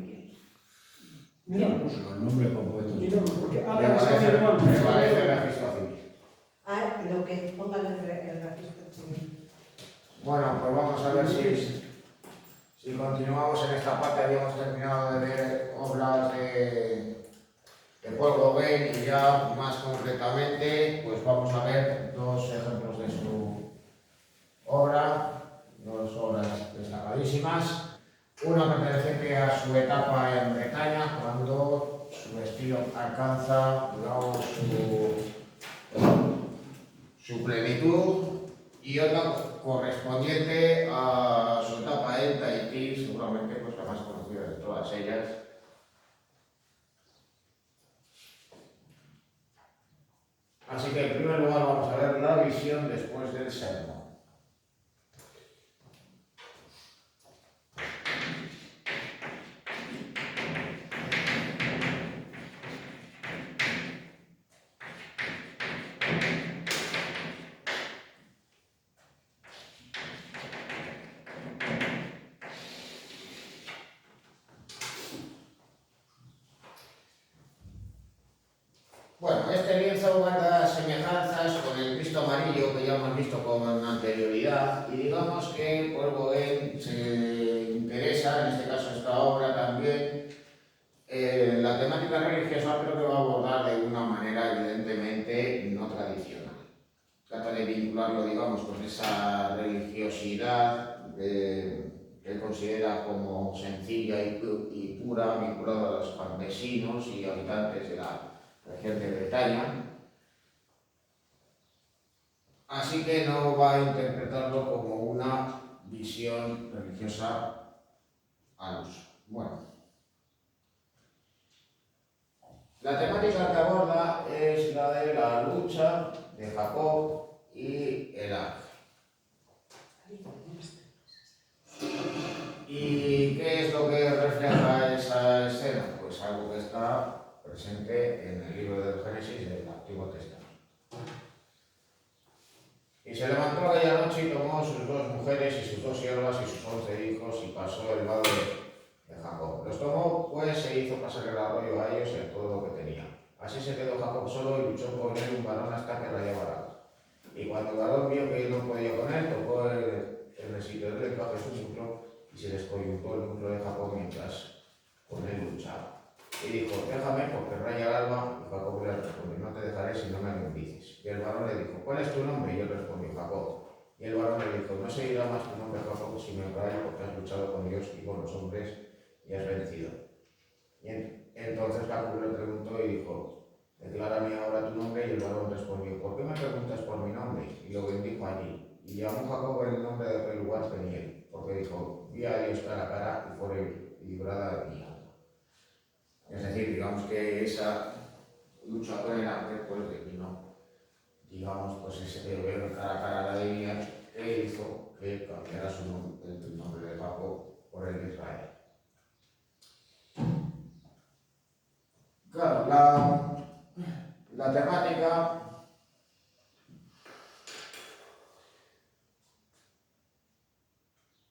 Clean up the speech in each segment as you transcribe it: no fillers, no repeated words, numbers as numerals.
quién. Mira, Pues el nombre compuesto. mira, porque Me ahora está parece firmando. registro civil. Ah, lo que ponga el registro civil. Bueno, pues vamos a ver si continuamos en esta parte. Habíamos terminado de ver obras de Paul Gauguin y ya más concretamente pues vamos a ver dos ejemplos de su obra, dos obras destacadísimas. Una perteneciente a su etapa en Bretaña, cuando su estilo alcanza, digamos, su plenitud, y otra correspondiente a su etapa en Tahití, seguramente pues, la más conocida de todas ellas. Así que en primer lugar vamos a ver la visión después del sermón. Bueno, este lienzo guarda semejanzas con el Cristo amarillo que ya hemos visto con anterioridad, y digamos que Paul Gauguin se interesa, en este caso esta obra también, en la temática religiosa, pero que va a abordar de una manera evidentemente no tradicional. Trata de vincularlo, digamos, con esa religiosidad que él considera como sencilla y pura, vinculada a los campesinos y habitantes de la región de Bretaña. Así que no va a interpretarlo como una visión religiosa al uso. Bueno, la temática que aborda es la de la lucha de Jacob y el ángel. ¿Y qué es lo que refleja esa escena? Pues algo que está presente en el libro del Génesis del Antiguo Testamento. Y se levantó aquella noche y tomó sus dos mujeres y sus dos siervas y sus 11 hijos y pasó el vado de Jacob. Los tomó pues e hizo pasar el arroyo a ellos en todo lo que tenía. Así se quedó Jacob solo y luchó con él un varón hasta que rayaba el agua. Y cuando el varón vio que él no podía con él, tocó el resito del encaje su muslo y se descoyuntó el muslo de Jacob mientras con él luchaba. Y dijo, déjame porque raya el alba. Y Jacob le respondió, no te dejaré si no me bendices. Y el varón le dijo, ¿cuál es tu nombre? Y él respondió, Jacob. Y el varón le dijo, no se dirá más tu nombre Jacob si me Israel, porque has luchado con Dios y con los hombres y has vencido. Y entonces Jacob le preguntó y dijo, declárame ahora tu nombre. Y el varón respondió, ¿por qué me preguntas por mi nombre? Y lo bendijo allí. Y llamó Jacob el nombre de aquel lugar Peniel, porque dijo, vi a Dios cara a cara y fue librada de mi alma. Es decir, digamos que esa lucha con el ángel pues declinó, digamos, pues ese ver cara a cara a la divinidad que hizo que cambiara su nombre, el nombre de Jacob por el de Israel. Claro, la temática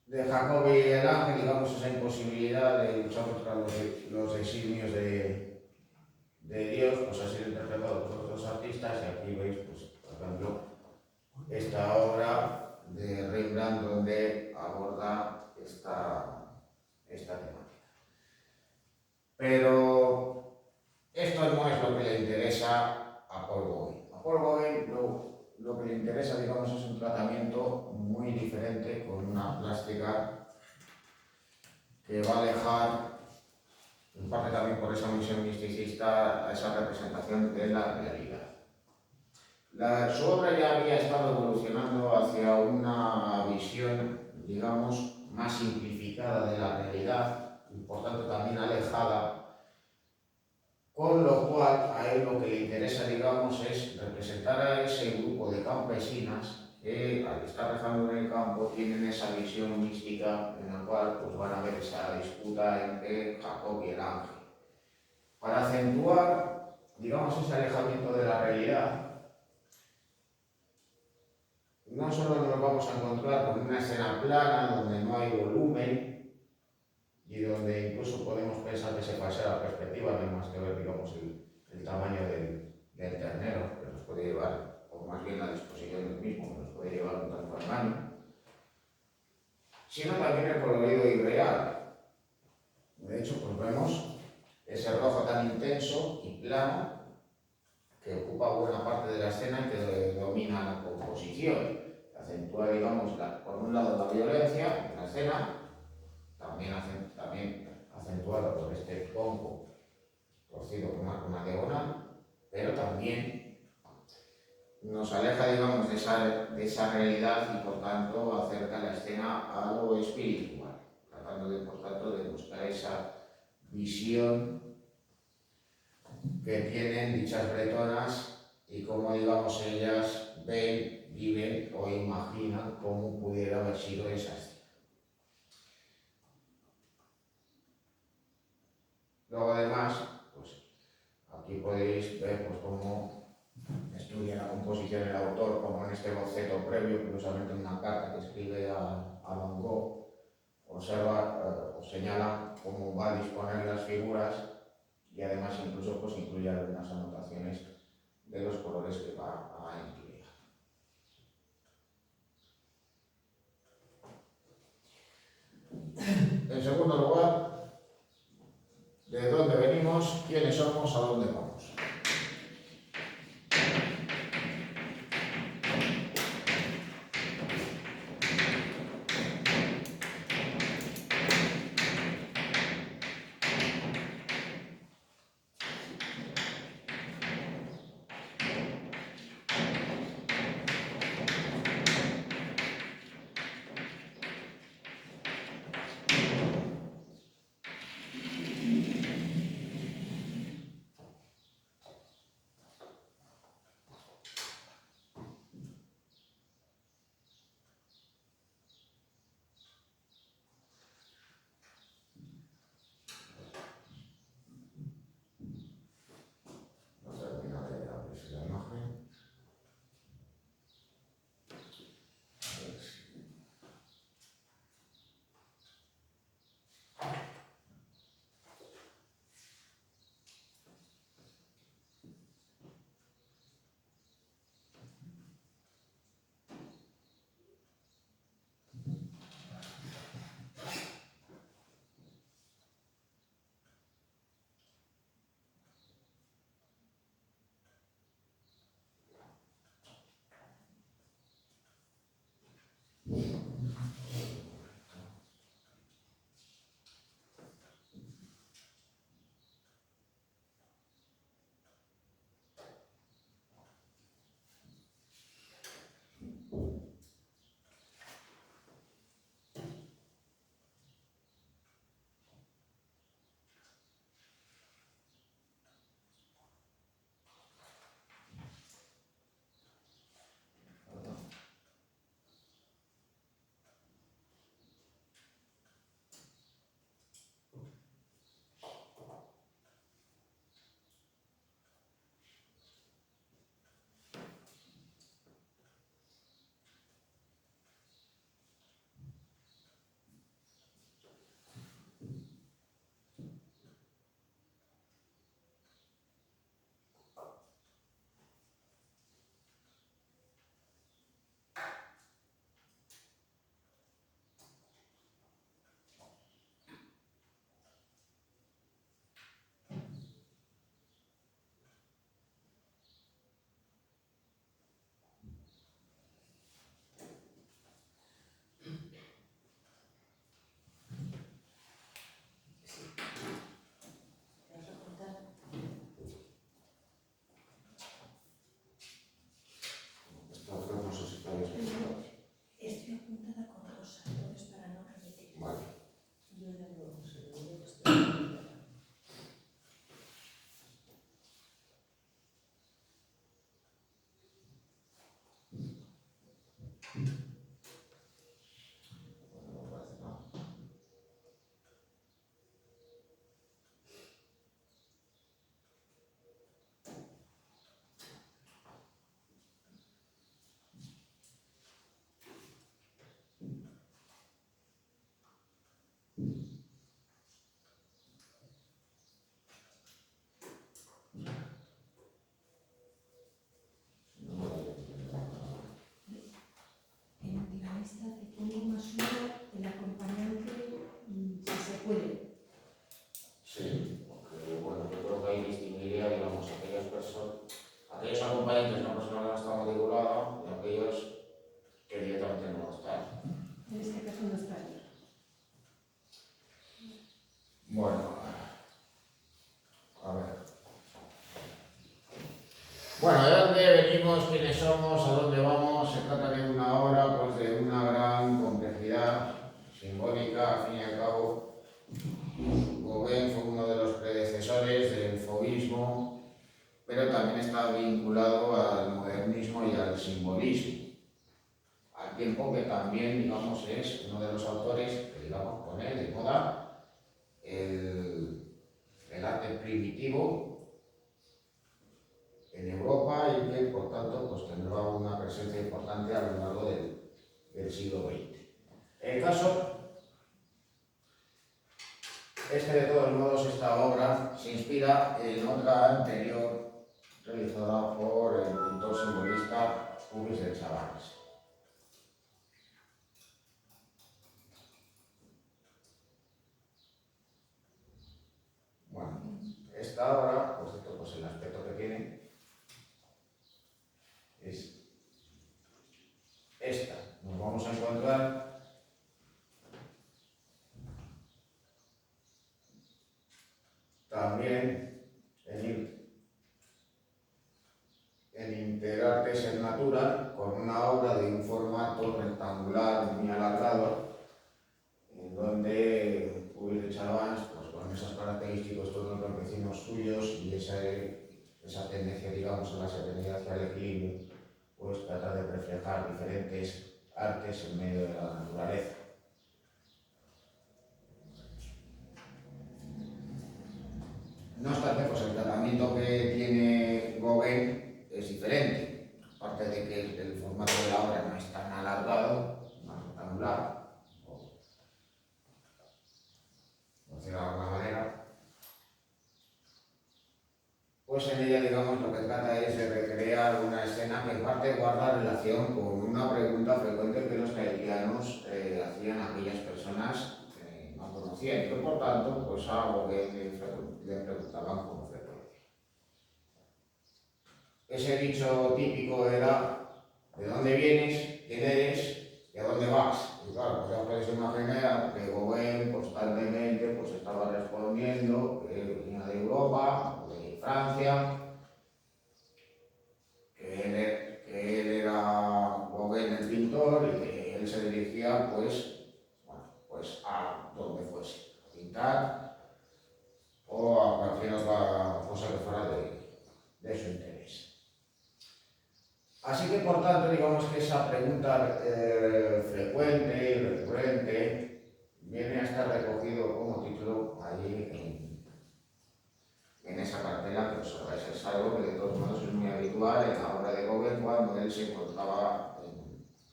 de Jacob y el ángel, digamos, esa imposibilidad de luchar contra los designios de Dios, pues ha sido interpretado por otros artistas, y aquí veis, pues, por ejemplo, esta obra de Rembrandt donde aborda esta temática. Pero esto no es lo que le interesa a Paul Gauguin. A Paul Gauguin lo que le interesa, digamos, es un tratamiento muy diferente, con una plástica que va a dejar, en parte también por esa misión misticista, a esa representación de la realidad. Su obra ya había estado evolucionando hacia una visión, digamos, más simplificada de la realidad y por tanto también alejada, con lo cual a él lo que le interesa, digamos, es representar a ese grupo de campesinas que al estar rezando en el campo tienen esa visión mística en la cual pues, van a ver esa disputa entre Jacob y el ángel. Para acentuar, digamos, ese alejamiento de la realidad, no solo nos vamos a encontrar con una escena plana donde no hay volumen, y donde incluso podemos pensar que se pase la perspectiva, no hay más que ver, digamos, el tamaño del ternero, que nos puede llevar, o más bien la disposición del mismo, que nos puede llevar un tanto al baño, sino también el colorido irreal. De hecho, pues vemos ese rojo tan intenso y plano que ocupa buena parte de la escena y que domina la composición. Acentúa, digamos, por un lado la violencia en la escena, también acentuada por este tronco torcido que marca una diagonal, pero también nos aleja, digamos, de esa realidad y por tanto acerca la escena a lo espiritual, tratando por tanto de buscar esa visión que tienen dichas bretonas y cómo, digamos, ellas ven, viven o imaginan cómo pudiera haber sido esa escena. Luego, además, pues aquí podéis ver pues, cómo estudia la composición el autor, como en este boceto previo, curiosamente una carta que escribe a Van Gogh, observa o señala cómo va a disponer las figuras y además incluso pues, incluye algunas anotaciones de los colores que va a emplear. En segundo lugar, ¿de dónde venimos? ¿Quiénes somos? ¿A dónde vamos? puede. Sí, porque bueno, yo creo que ahí distinguiría, digamos, aquellos acompañantes de una persona que no está matriculada y aquellos que directamente no están. En este caso no estaría. Bueno, a ver. Bueno, ¿de dónde venimos? ¿Quiénes somos? ¿A dónde vamos? Se trata de una obra pues, de una gran complejidad simbólica, al fin y al cabo. Gauguin fue uno de los predecesores del fauvismo, pero también está vinculado al modernismo y al simbolismo. Al tiempo que también, digamos, es uno de los autores que, digamos, pone de moda el arte primitivo en Europa y que, por tanto, pues, tendrá una presencia importante a lo largo del siglo XX. El caso es que, de todos modos, esta obra se inspira en otra anterior realizada por el pintor simbolista Puvis de Chavannes. Bueno, esta obra, por cierto, pues el aspecto que tiene es esta. Nos vamos a encontrar también en Interartes en Natura, con una obra de un formato rectangular muy alargado, en donde Puvis de Chavannes, pues con esas características todos los vecinos suyos y esa tendencia, digamos, a la serenidad hacia el equilibrio, pues trata de reflejar diferentes artes en medio de la naturaleza. No obstante, pues el tratamiento que tiene Gauguin es diferente, aparte de que el formato de la obra no es tan alargado, más rectangular, por decirlo de alguna manera, pues en ella, digamos, lo que trata es de recrear una escena que en parte guarda relación con una pregunta frecuente que los tahitianos hacían a aquellas personas que no conocían y que, por tanto, pues a Gauguin le preguntaban con frecuencia. Ese dicho típico era: ¿de dónde vienes? ¿Quién eres? ¿Y a dónde vas? Y claro, pues ya podéis imaginar que Gauguin constantemente pues, estaba respondiendo que venía de Europa, de Francia, que él era Gauguin el pintor y que él se dirigía pues a donde fuese, a pintar o a cualquier otra cosa que fuera de su interés. Así que, por tanto, digamos que esa pregunta frecuente y recurrente viene a estar recogido como título allí en esa cartela, que os es algo que de todos modos es muy habitual en la obra de Gauguin cuando él se encontraba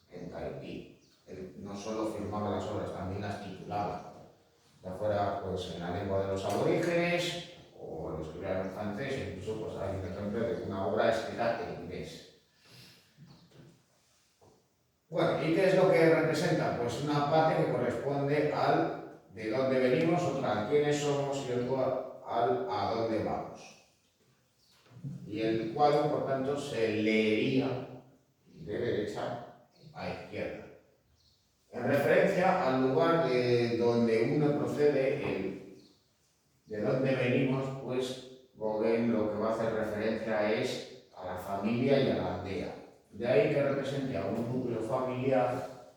en Tahití. Él no solo firmaba las obras, también las titulaba, ya fuera pues, en la lengua de los aborígenes o lo escribía en francés, incluso pues, hay un ejemplo de una obra escrita en inglés. Bueno, ¿y qué es lo que representa? Pues una parte que corresponde al de dónde venimos, otra al quiénes somos y otro al a dónde vamos. Y el cuadro, por tanto, se leería de derecha a izquierda. En referencia al lugar de donde uno procede, de dónde venimos, pues Gauguin lo que va a hacer referencia es a la familia y a la aldea. De ahí que represente a un núcleo familiar,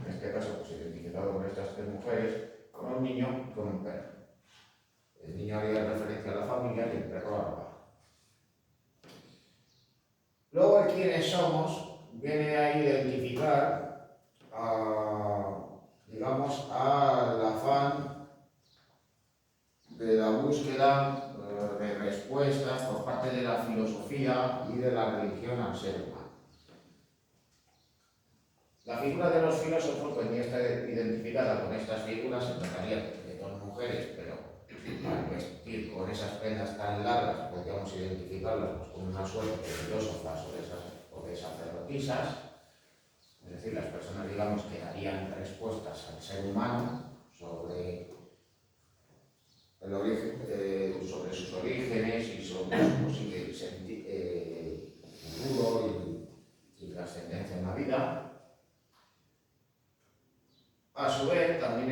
en este caso pues identificado con estas tres mujeres, con un niño y con un perro. El niño haría referencia a la familia y el perro a la vaca. Luego el quiénes somos viene a identificar, digamos, al afán de la búsqueda de respuestas por parte de la filosofía y de la religión al ser humano. La figura de los filósofos venía a estar identificada con estas figuras, se trataría de dos mujeres, pero al vestir con esas prendas tan largas podríamos identificarlas pues, con una suerte de filósofas o de sacerdotisas, es decir, las personas, digamos, que darían respuestas al ser humano sobre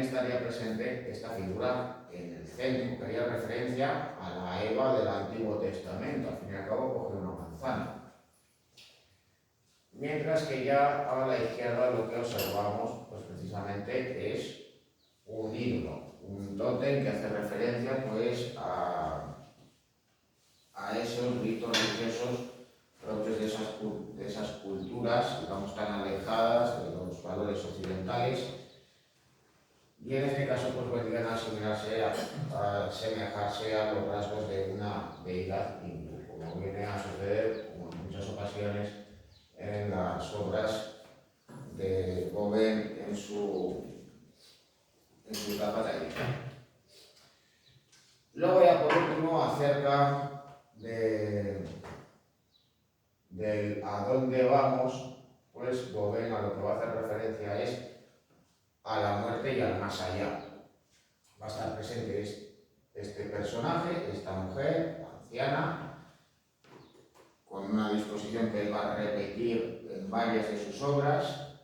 estaría presente esta figura en el centro, que haría referencia a la Eva del Antiguo Testamento. Al fin y al cabo coge una manzana. Mientras que ya a la izquierda lo que observamos, pues precisamente es un ídolo, un tótem que hace referencia pues a esos ritos religiosos propios de esas culturas, digamos, tan alejadas de los valores occidentales, y en este caso pues vendrían a asimilarse, a asemejarse a los rasgos de una deidad hindú, como viene a suceder, como en muchas ocasiones, en las obras de Gauguin en su etapa técnica. Luego ya por último acerca del a dónde vamos, pues Gauguin a lo que va a hacer referencia es a la muerte y al más allá. Va a estar presente este personaje, esta mujer anciana, con una disposición que él va a repetir en varias de sus obras.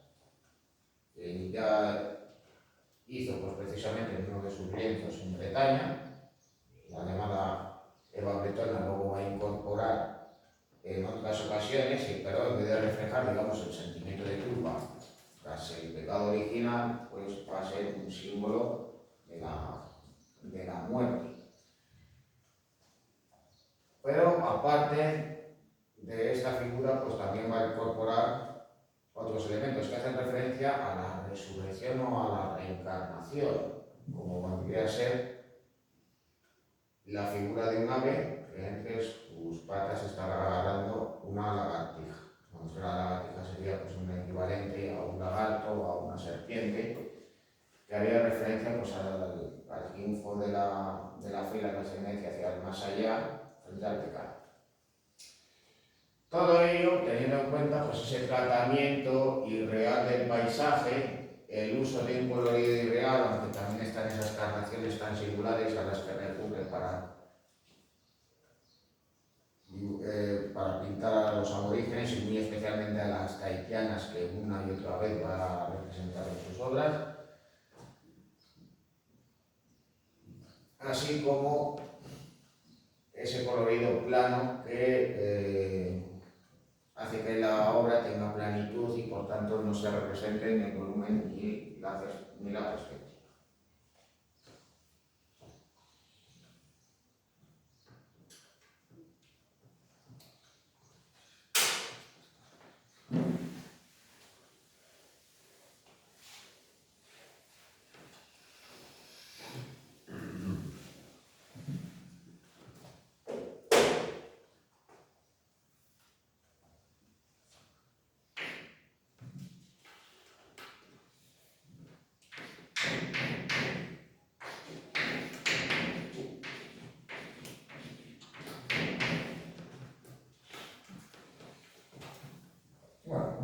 Ya hizo pues, precisamente en uno de sus lienzos en Bretaña, la llamada Eva Bretona, luego va a incorporar en otras ocasiones, pero en vez de reflejar, digamos, el sentimiento de culpa tras el pecado original, pues va a ser un símbolo de la muerte. Pero aparte de esta figura, pues también va a incorporar otros elementos que hacen referencia a la resurrección o a la reencarnación, como vendría a ser la figura de un ave que entre sus patas estará agarrando una lagartija. Entonces, la lagartija sería pues, un equivalente a un lagarto o a una serpiente, que haría referencia pues, al triunfo de la fe y la trascendencia hacia el más allá frente al pecado. Todo ello teniendo en cuenta pues, ese tratamiento irreal del paisaje, el uso de un colorido irreal, aunque también están esas carnaciones tan singulares a las que recurre para pintar a los aborígenes y muy especialmente a las tahitianas que una y otra vez va a representar en sus obras, así como ese colorido plano que hace que la obra tenga planitud y por tanto no se represente en el volumen ni la perspectiva.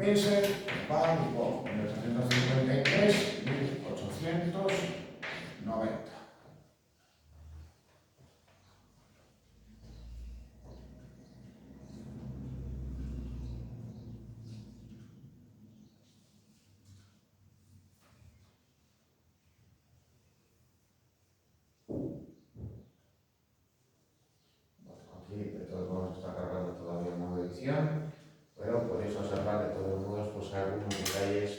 Vincent van Gogh, 1753-1890. Aquí de todos modos está cargando todavía una edición, pero podéis observar de todos modos pues, algunos detalles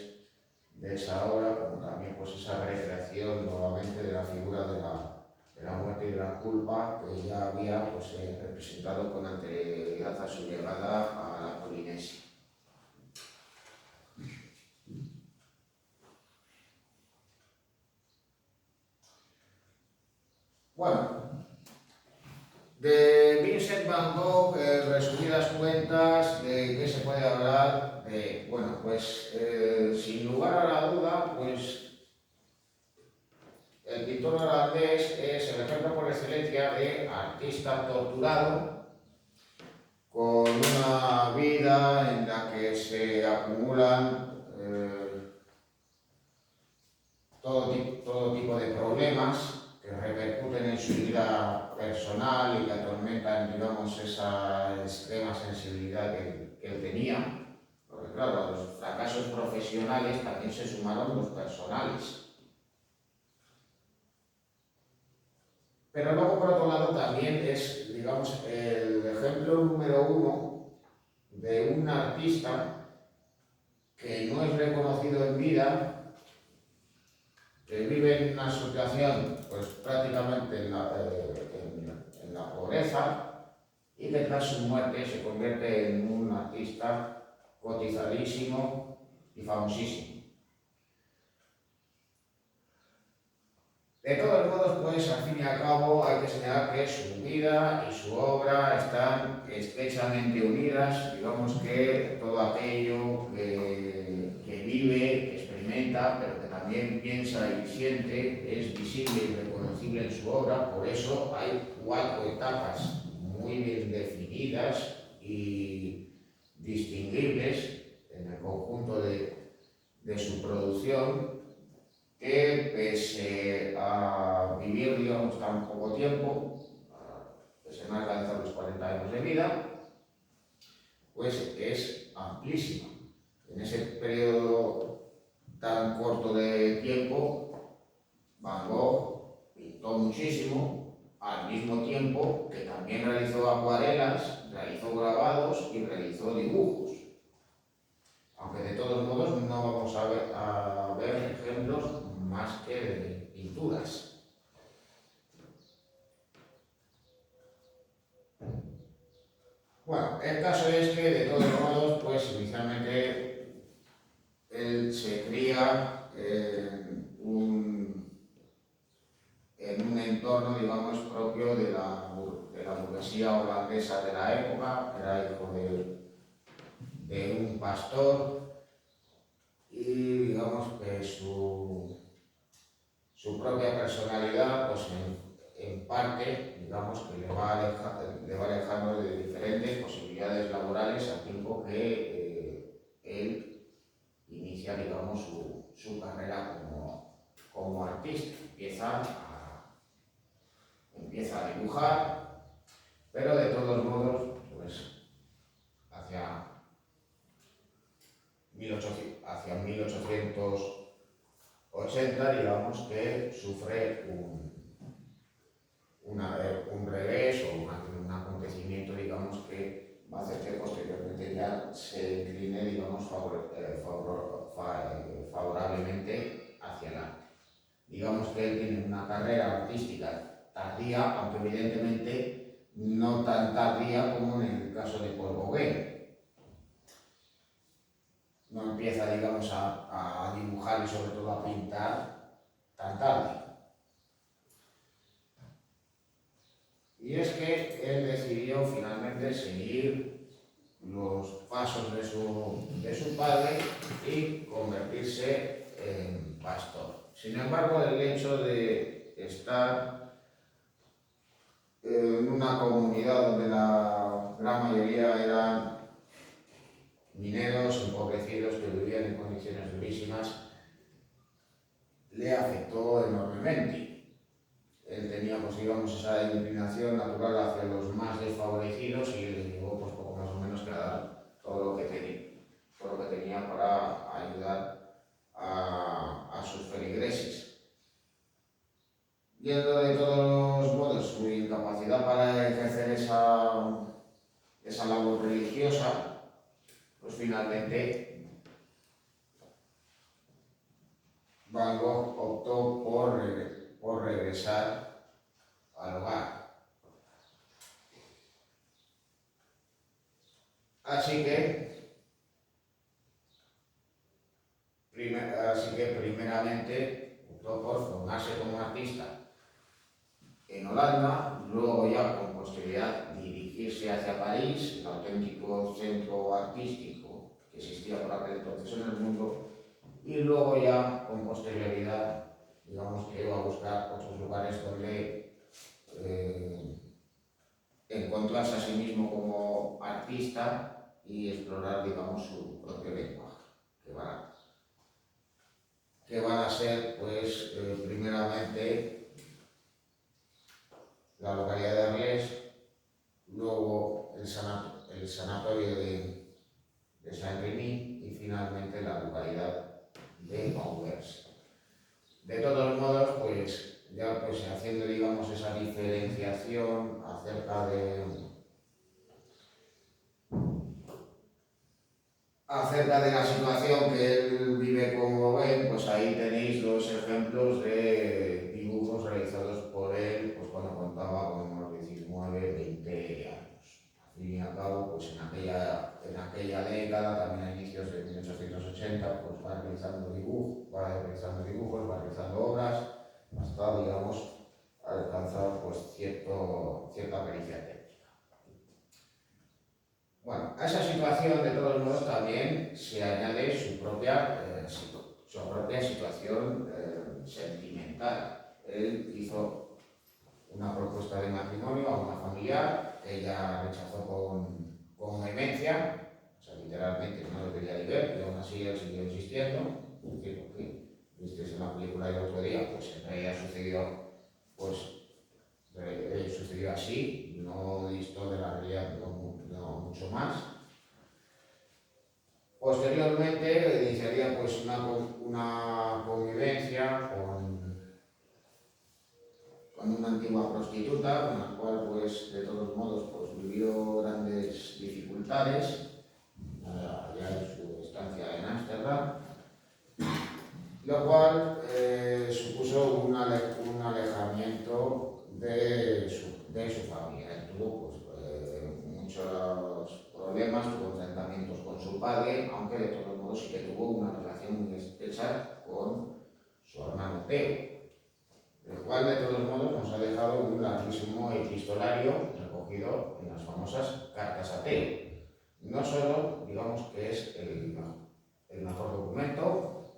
de esa obra, como también pues, esa recreación nuevamente de la figura de la muerte y de la culpa que ya había pues, representado con anterioridad a su llegada a la Polinesia. Bueno, de Vincent van Gogh, resumidas cuentas, ¿de qué se puede hablar? Bueno, pues sin lugar a la duda, pues el pintor holandés es el ejemplo por excelencia de artista torturado, con una vida en la que se acumulan todo tipo de problemas que repercuten en su vida personal y que atormentan, digamos, esa extrema sensibilidad que él tenía. Porque claro, a los fracasos profesionales también se sumaron los personales. Pero luego, por otro lado, también es, digamos, el ejemplo número uno de un artista que no es reconocido en vida, que vive en una situación pues prácticamente en la pobreza, y que tras su muerte se convierte en un artista cotizadísimo y famosísimo. De todos modos, pues al fin y al cabo hay que señalar que su vida y su obra están estrechamente unidas. Digamos que todo aquello que vive, que experimenta, pero que también piensa y siente, es visible y reconocible en su obra. Por eso hay 4 etapas muy bien definidas y distinguibles en el conjunto de su producción, que pese a vivir, digamos, tan poco tiempo, pese a no alcanzar los 40 años de vida, pues es amplísima. En ese periodo tan corto de tiempo, Van Gogh pintó muchísimo, al mismo tiempo que también realizó acuarelas, realizó grabados y realizó dibujos. Aunque de todos modos no vamos a ver ejemplos más que de pinturas. Bueno, el caso es que de todos modos, pues inicialmente él se cría en un entorno, digamos, propio de la burguesía holandesa de la época. Era hijo de un pastor, y digamos que su propia personalidad, pues en parte, digamos que le va alejando de diferentes posibilidades laborales, al tiempo que él inicia, digamos, su carrera como artista. Empieza a dibujar, pero de todos modos, pues hacia 1880, digamos que sufre un revés o un acontecimiento, digamos, que va a hacer que posteriormente ya se incline, digamos, favorablemente hacia el arte. Digamos que él tiene una carrera artística tardía, aunque evidentemente no tan tardía como en el caso de Paul Gauguin. No empieza, digamos, a dibujar y sobre todo a pintar tan tarde. Y es que él decidió finalmente seguir los pasos de su padre y convertirse en pastor. Sin embargo, el hecho de estar en una comunidad donde la gran mayoría eran mineros empobrecidos que vivían en condiciones durísimas, le afectó enormemente. Él tenía, pues digamos, esa inclinación natural hacia los más desfavorecidos, y le llevó, pues poco más o menos, que a dar todo lo que tenía para ayudar a sus feligreses. Viendo de todos modos su incapacidad para ejercer esa labor religiosa, pues finalmente Van Gogh optó por regresar al hogar. Así que primeramente optó por formarse como artista en Holanda, luego ya con posterioridad dirigirse hacia París, el auténtico centro artístico que existía por aquel entonces en el mundo, y luego ya con posterioridad, digamos que iba a buscar otros lugares donde encontrarse a sí mismo como artista y explorar, digamos, su propio lenguaje, que van a ser, pues, primeramente la localidad de Arles, luego el sanatorio de Saint-Remy y finalmente la localidad de Anvers. De todos modos, pues ya pues haciendo, digamos, esa diferenciación acerca de la situación que él vive como ven, pues ahí tenéis los ejemplos de dibujos realizados por él, pues cuando contaba con unos 19, 20 años. Al fin y al cabo, pues en aquella década, también a inicios de 1880, pues va realizando dibujos, va realizando obras, hasta, digamos, alcanzar pues cierta pericia técnica. Bueno, a esa situación, de todos modos, también se añade su propia situación sentimental. Él hizo una propuesta de matrimonio a una familiar, ella rechazó con vehemencia, o sea, literalmente no lo quería ni ver, y aún así él siguió insistiendo, porque visteis en la película el otro día, pues en realidad sucedió así, no visto de la realidad no mucho más. Posteriormente iniciaría pues una convivencia con una antigua prostituta, con la cual pues de todos modos pues vivió grandes dificultades ya en su estancia en Ámsterdam, lo cual supuso un alejamiento de su familia. Él tuvo muchos problemas, tuvo enfrentamientos con su padre, aunque de todos modos sí que tuvo una relación muy estrecha con su hermano Theo, el cual de todos modos nos ha dejado un larguísimo epistolario recogido en las famosas cartas a Theo. No solo, digamos que es el mejor documento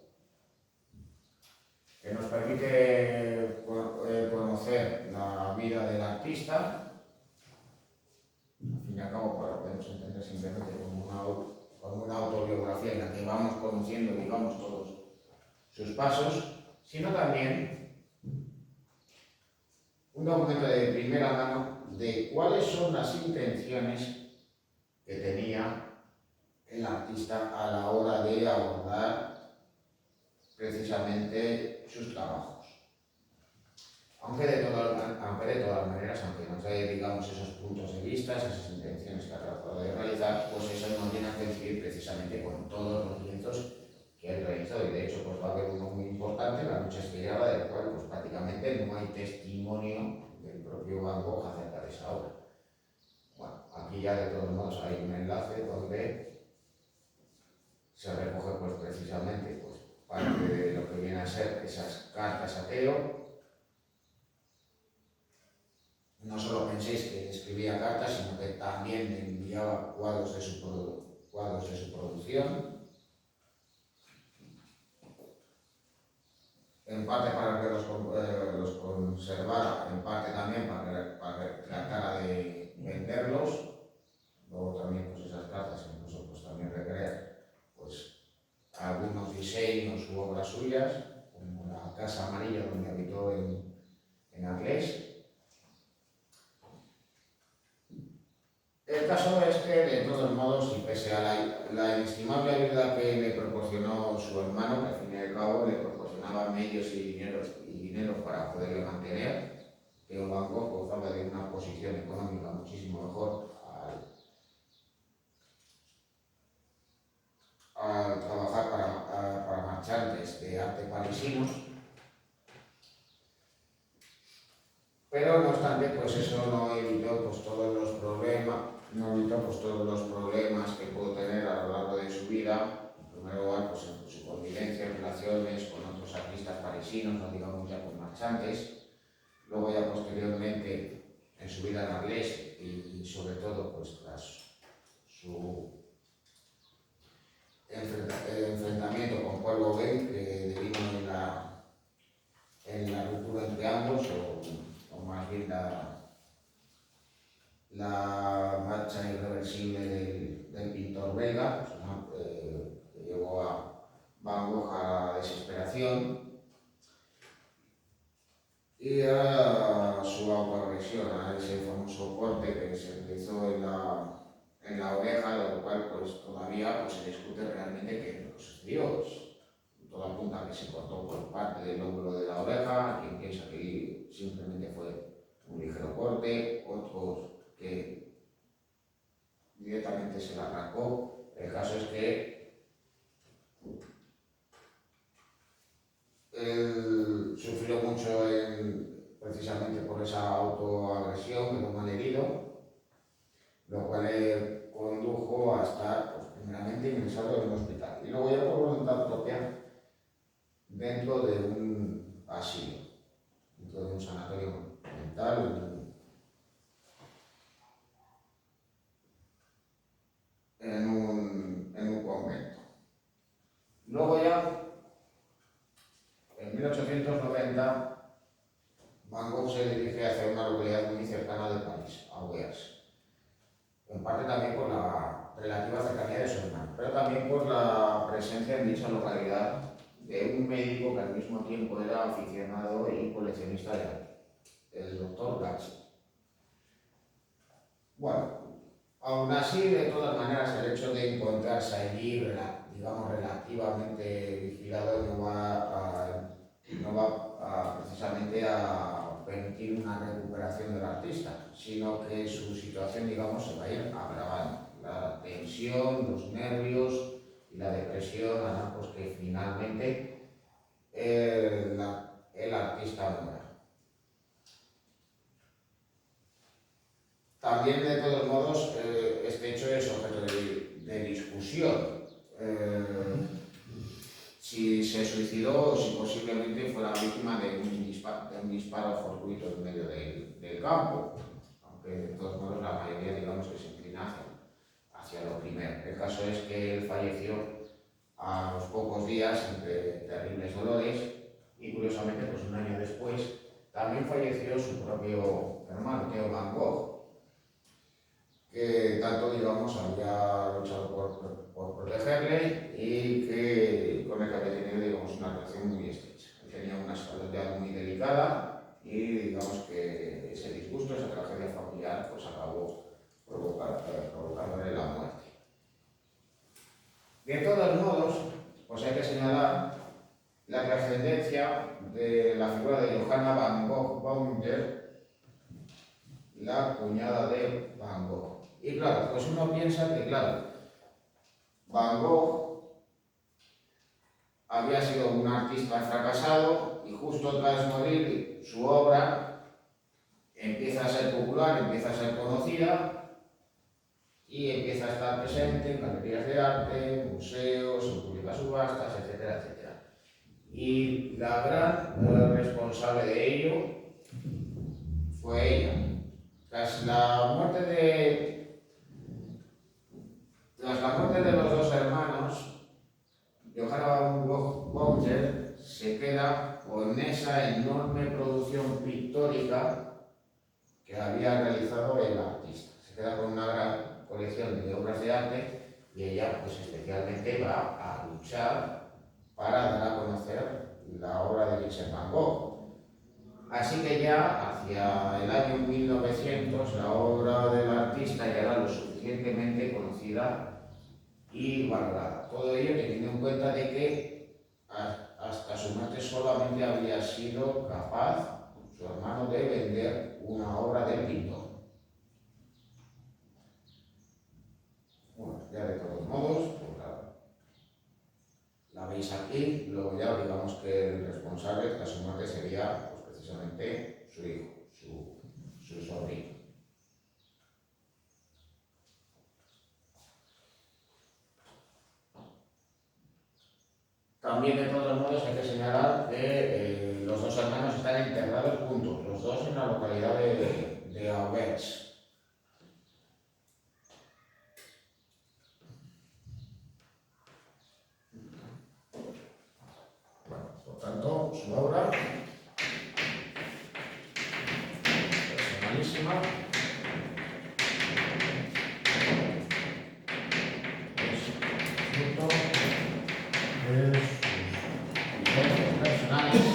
que nos permite conocer la vida del artista, al fin y al cabo podemos entender simplemente como una autobiografía en la que vamos conociendo, digamos, todos sus pasos, sino también un documento de primera mano de cuáles son las intenciones que tenía el artista a la hora de abordar precisamente sus trabajos. Aunque de todas maneras, aunque nos dé, digamos, esos puntos de vista, esas intenciones que ha tratado de realizar, pues eso no tiene que coincidir precisamente con todos los lienzos que él realizó. Y de hecho, pues va a haber uno muy importante, La noche estrellada, del cual pues prácticamente no hay testimonio del propio Van Gogh acerca de esa obra. Bueno, aquí ya de todos modos hay un enlace donde se recoge pues precisamente pues parte de lo que viene a ser esas cartas a Theo. No solo penséis que escribía cartas, sino que también enviaba cuadros de su producción, en parte para que los conservara, en parte también para que tratara de venderlos. Luego también pues esas cartas incluso pues también recrean pues algunos diseños u obras suyas, como la Casa Amarilla donde habitó en Arles. El caso es que, de todos modos, y pese a la inestimable ayuda que le proporcionó su hermano, que al fin y al cabo le proporcionaba medios y dinero para poderle mantener, Theo Van Gogh gozaba de una posición económica muchísimo mejor al trabajar para marchantes de arte parisinos. Pero no obstante, pues eso no evitó pues todos los problemas que pudo tener a lo largo de su vida. En primer lugar, pues en su convivencia, relaciones con otros artistas parisinos, no digamos ya con marchantes. Luego ya posteriormente en su vida en Arles y sobre todo pues tras su enfrentamiento con Paul Gauguin, que devino en la ruptura entre ambos, o más bien la marcha irreversible del pintor belga, que llevó a Van Gogh a la desesperación y a su autoagresión, a ese famoso corte que se realizó en la oreja, lo cual pues todavía pues, se discute realmente qué sucedió. toda apunta que se cortó por parte del lóbulo de la oreja, quien piensa que simplemente fue un ligero corte, otros que directamente se la arrancó. El caso es que él sufrió mucho precisamente por esa autoagresión, quedó mal herido, lo cual le condujo a estar pues, primeramente ingresado en un hospital y luego ya por voluntad propia dentro de un asilo, dentro de un sanatorio mental, en un convento. Luego ya, en 1890, Van Gogh se dirige hacia una localidad muy cercana de París, Angers, en parte también por la relativa cercanía de su hermano, pero también por la presencia en dicha localidad de un médico que al mismo tiempo era aficionado y coleccionista de arte, el doctor Gatsi. Bueno, aún así, de todas maneras, el hecho de encontrarse allí, digamos, relativamente vigilado no va precisamente a permitir una recuperación del artista, sino que su situación, digamos, se va a ir agravando. La tensión, los nervios y la depresión harán pues, que finalmente el artista muera. También, de todos modos, este hecho es objeto de discusión. Si se suicidó o si posiblemente fuera víctima de un disparo fortuito en medio del campo, aunque de todos modos la mayoría digamos que se inclina hacia lo primero. El caso es que él falleció a los pocos días entre terribles dolores y curiosamente pues un año después también falleció su propio hermano, Theo Van Gogh, que tanto, digamos, había luchado por protegerle y que con el que había tenido, digamos, una relación muy estrecha. Tenía una salud ya muy delicada y, digamos, que ese disgusto, esa tragedia familiar, pues acabó provocándole la muerte. De todos modos, pues hay que señalar la trascendencia de la figura de Johanna Van Gogh Bounder, la cuñada de Van Gogh. Y claro, pues uno piensa que, claro, Van Gogh había sido un artista fracasado y justo tras morir su obra empieza a ser popular, empieza a ser conocida y empieza a estar presente en galerías de arte, museos, en públicas subastas, etcétera, etcétera. Y la gran responsable de ello fue ella. Tras la muerte de los dos hermanos, Johanna Van Gogh se queda con esa enorme producción pictórica que había realizado el artista. Se queda con una gran colección de obras de arte y ella pues especialmente va a luchar para dar a conocer la obra de Vincent Van Gogh. Así que ya hacia el año 1900 la obra del artista ya era lo suficientemente conocida y valorada. Todo ello teniendo en cuenta de que hasta su muerte solamente había sido capaz su hermano de vender una obra del pintor. Bueno, ya de todos modos, pues la veis aquí, luego ya digamos que el responsable tras su muerte sería pues, precisamente su hijo, su sobrino. También, de todos modos, hay que señalar que los dos hermanos están enterrados juntos, los dos en la localidad de Auvers. Bueno, por tanto, su obra personalísima es fruto de sus vivencias personales.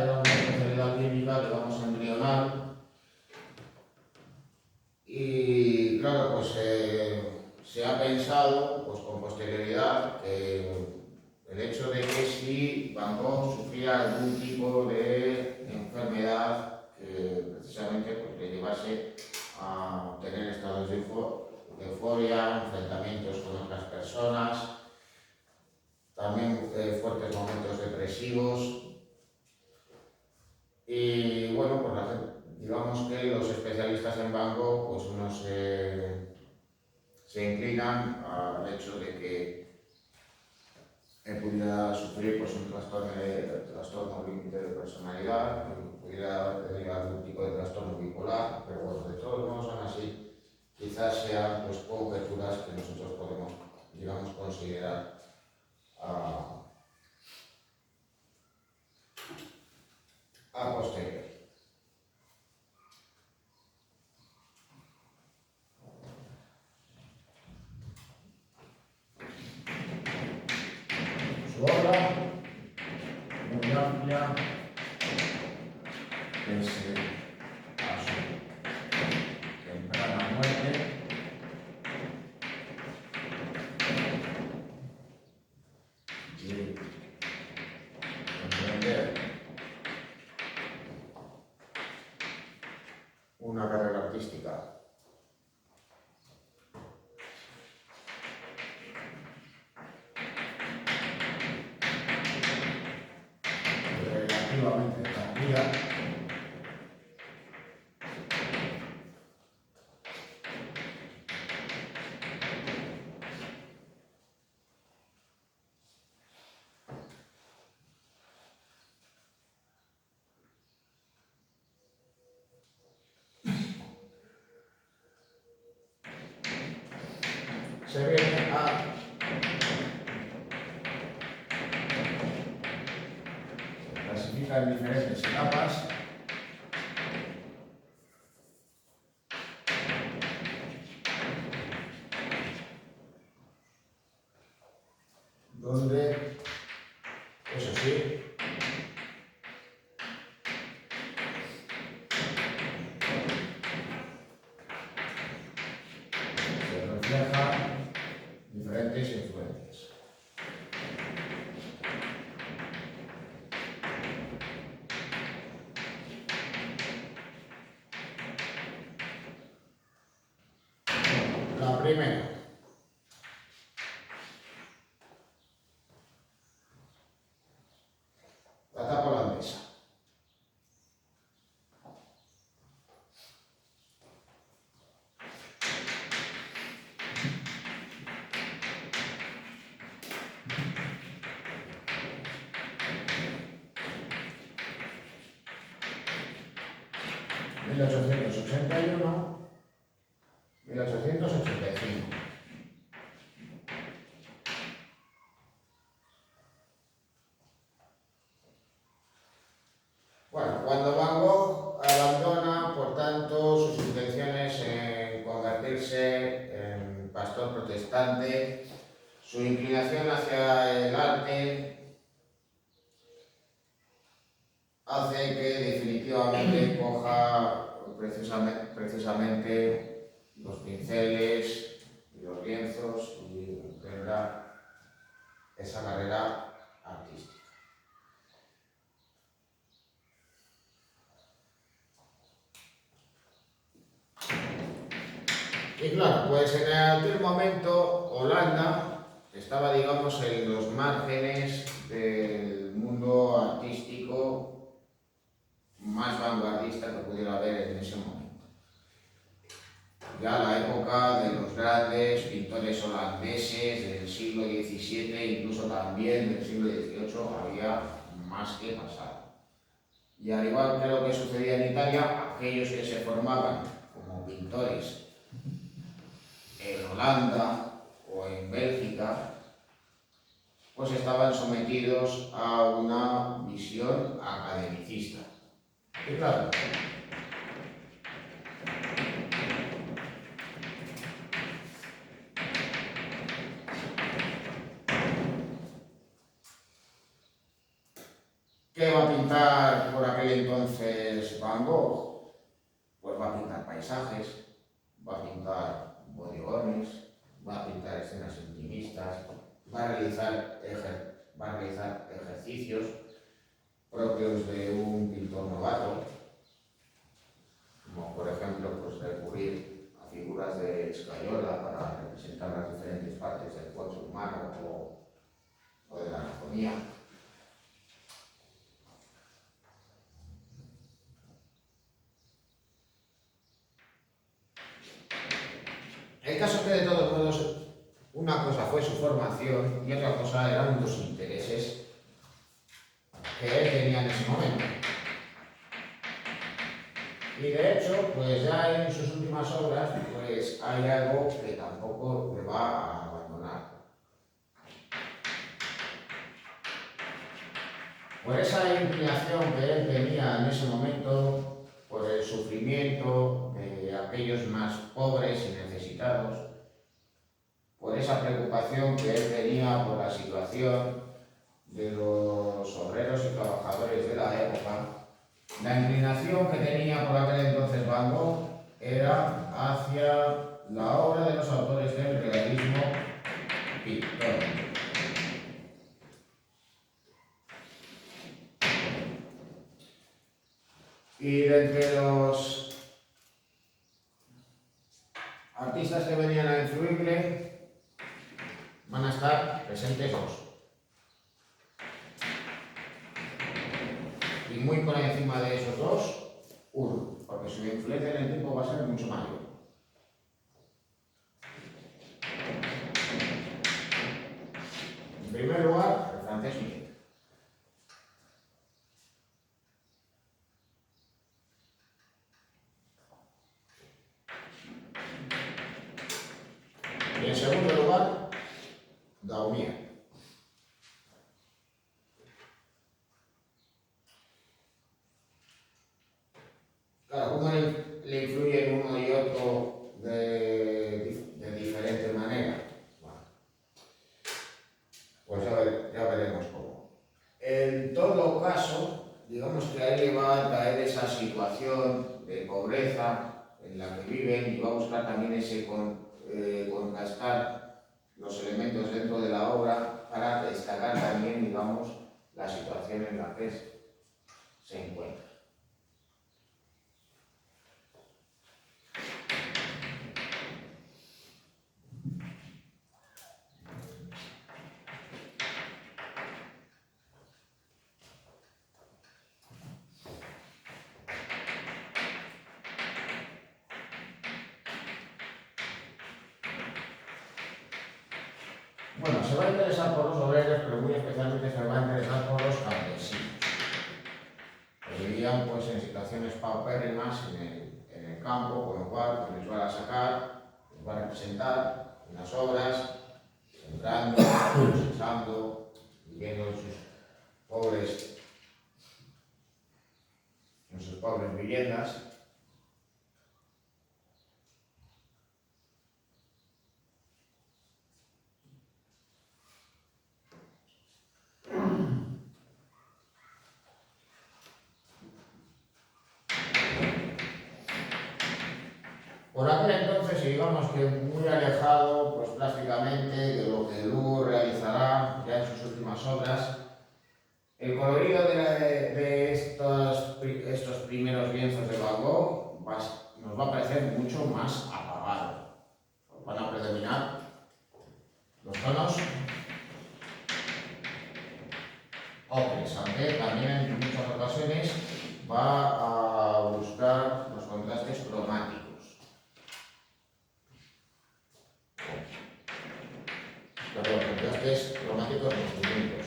era una especialidad clínica, digamos, embrional. Y claro, pues se ha pensado, pues con posterioridad, que el hecho de que si Van Gogh sufría algún tipo de enfermedad que precisamente pues, le llevase a tener estados de euforia, enfrentamientos con otras personas, también fuertes momentos depresivos. Y bueno, pues digamos que los especialistas en Van Gogh, pues unos se inclinan al hecho de que pudiera sufrir pues, un trastorno límite de personalidad, que pudiera tener algún tipo de trastorno bipolar, pero bueno, de todos modos, aún así, quizás sean pues, conjeturas que nosotros podemos, digamos, considerar a posteriori. Su obra, muy amplia, pese a su temprana muerte, y emprender una carrera artística relativamente tranquila, se viene a clasifica en diferentes etapas. Donde, eso sí, se reflejan diferentes influencias. La primera, la etapa holandesa. En 1881, 1885. Bueno, cuando Van Gogh abandona, por tanto, sus intenciones en convertirse en pastor protestante, su inclinación hacia el arte hace que definitivamente coja precisamente los pinceles y los lienzos y emprenda esa carrera artística. Y claro, pues en aquel momento Holanda estaba, digamos, en los márgenes del mundo artístico más vanguardista que pudiera haber en ese momento. Ya la época de los grandes pintores holandeses del siglo XVII, incluso también del siglo XVIII, había más que pasado. Y al igual que lo que sucedía en Italia, aquellos que se formaban como pintores en Holanda o en Bélgica, pues estaban sometidos a una visión academicista. Y claro, ¿qué va a pintar aquel entonces Van Gogh? Pues va a pintar paisajes, va a pintar bodegones, va a pintar escenas intimistas, va a realizar ejercicios propios de un pintor novato, como por ejemplo pues recurrir a figuras de escayola para representar las diferentes partes del cuerpo humano o de la anatomía. El caso es que de todos modos una cosa fue su formación y otra cosa eran los intereses que él tenía en ese momento. Y de hecho, pues ya en sus últimas obras, pues hay algo que tampoco le va a abandonar. Por esa inclinación que él tenía en ese momento, por el sufrimiento de aquellos más pobres y necesitados, por esa preocupación que él tenía por la situación de los obreros y trabajadores de la época, la inclinación que tenía por aquel entonces Van Gogh era hacia la obra de los autores del realismo pictórico. Y de entre los artistas que venían a influirle van a estar presentes dos. Y muy por encima de esos dos, uno, porque su influencia en el tiempo va a ser mucho mayor. En primer lugar, el francés Millet. Y en segundo lugar, Daumier. Claro, ¿cómo le influyen uno y otro de diferente manera? Bueno, pues ya veremos cómo. En todo caso, digamos que a él le va a traer esa situación de pobreza en la que viven y va a buscar también ese contrastar los elementos dentro de la obra para destacar también, digamos, la situación en la que se encuentra. Bueno, se va a interesar por los obreros, pero muy especialmente se va a interesar por los campesinos. Que vivían pues en situaciones paupérrimas en el campo, con lo cual pues, les va a sacar, les va a representar en las obras, sembrando, cosechando, viviendo en sus pobres viviendas. Por aquel entonces, digamos que muy alejado, pues plásticamente, de lo que Lugo realizará ya en sus últimas obras, el colorido de estos primeros lienzos de Van Gogh nos va a parecer mucho más apagado. Van a predominar los tonos ocres, aunque también en muchas ocasiones va a buscar los contrastes cromáticos. Los contrastes cromáticos distintos.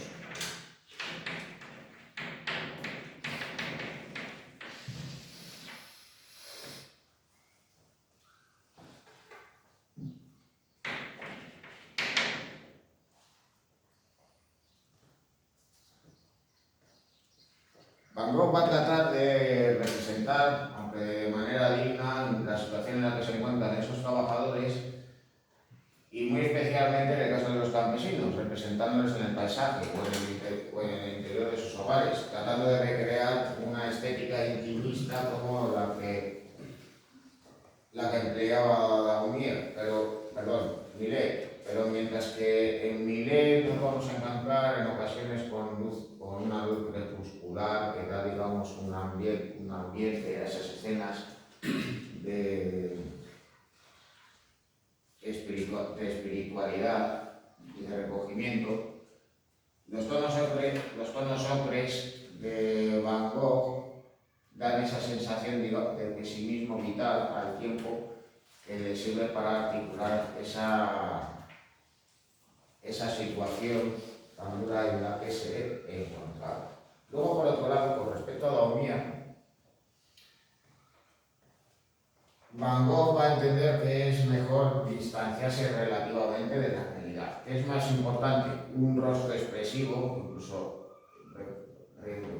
Van Gogh va a tratar de representar, aunque de manera digna, la situación en la que se encuentran esos trabajadores y muy especialmente en el caso de los campesinos, representándoles en el paisaje o en el interior de sus hogares, tratando de recrear una estética la tomó la que empleaba Daumier, Millet, pero mientras que en Millet nos vamos a encontrar en ocasiones con una luz crepuscular que da, digamos, un ambiente a esas escenas de espiritualidad y de recogimiento. Los tonos ocres de Van Gogh dan esa sensación de pesimismo vital al tiempo que le sirve para articular esa situación tan dura en la que se encontraba. Luego, por otro lado, con respecto a Daumier, Van Gogh va a entender que es mejor distanciarse relativamente de la realidad, que es más importante un rostro expresivo, incluso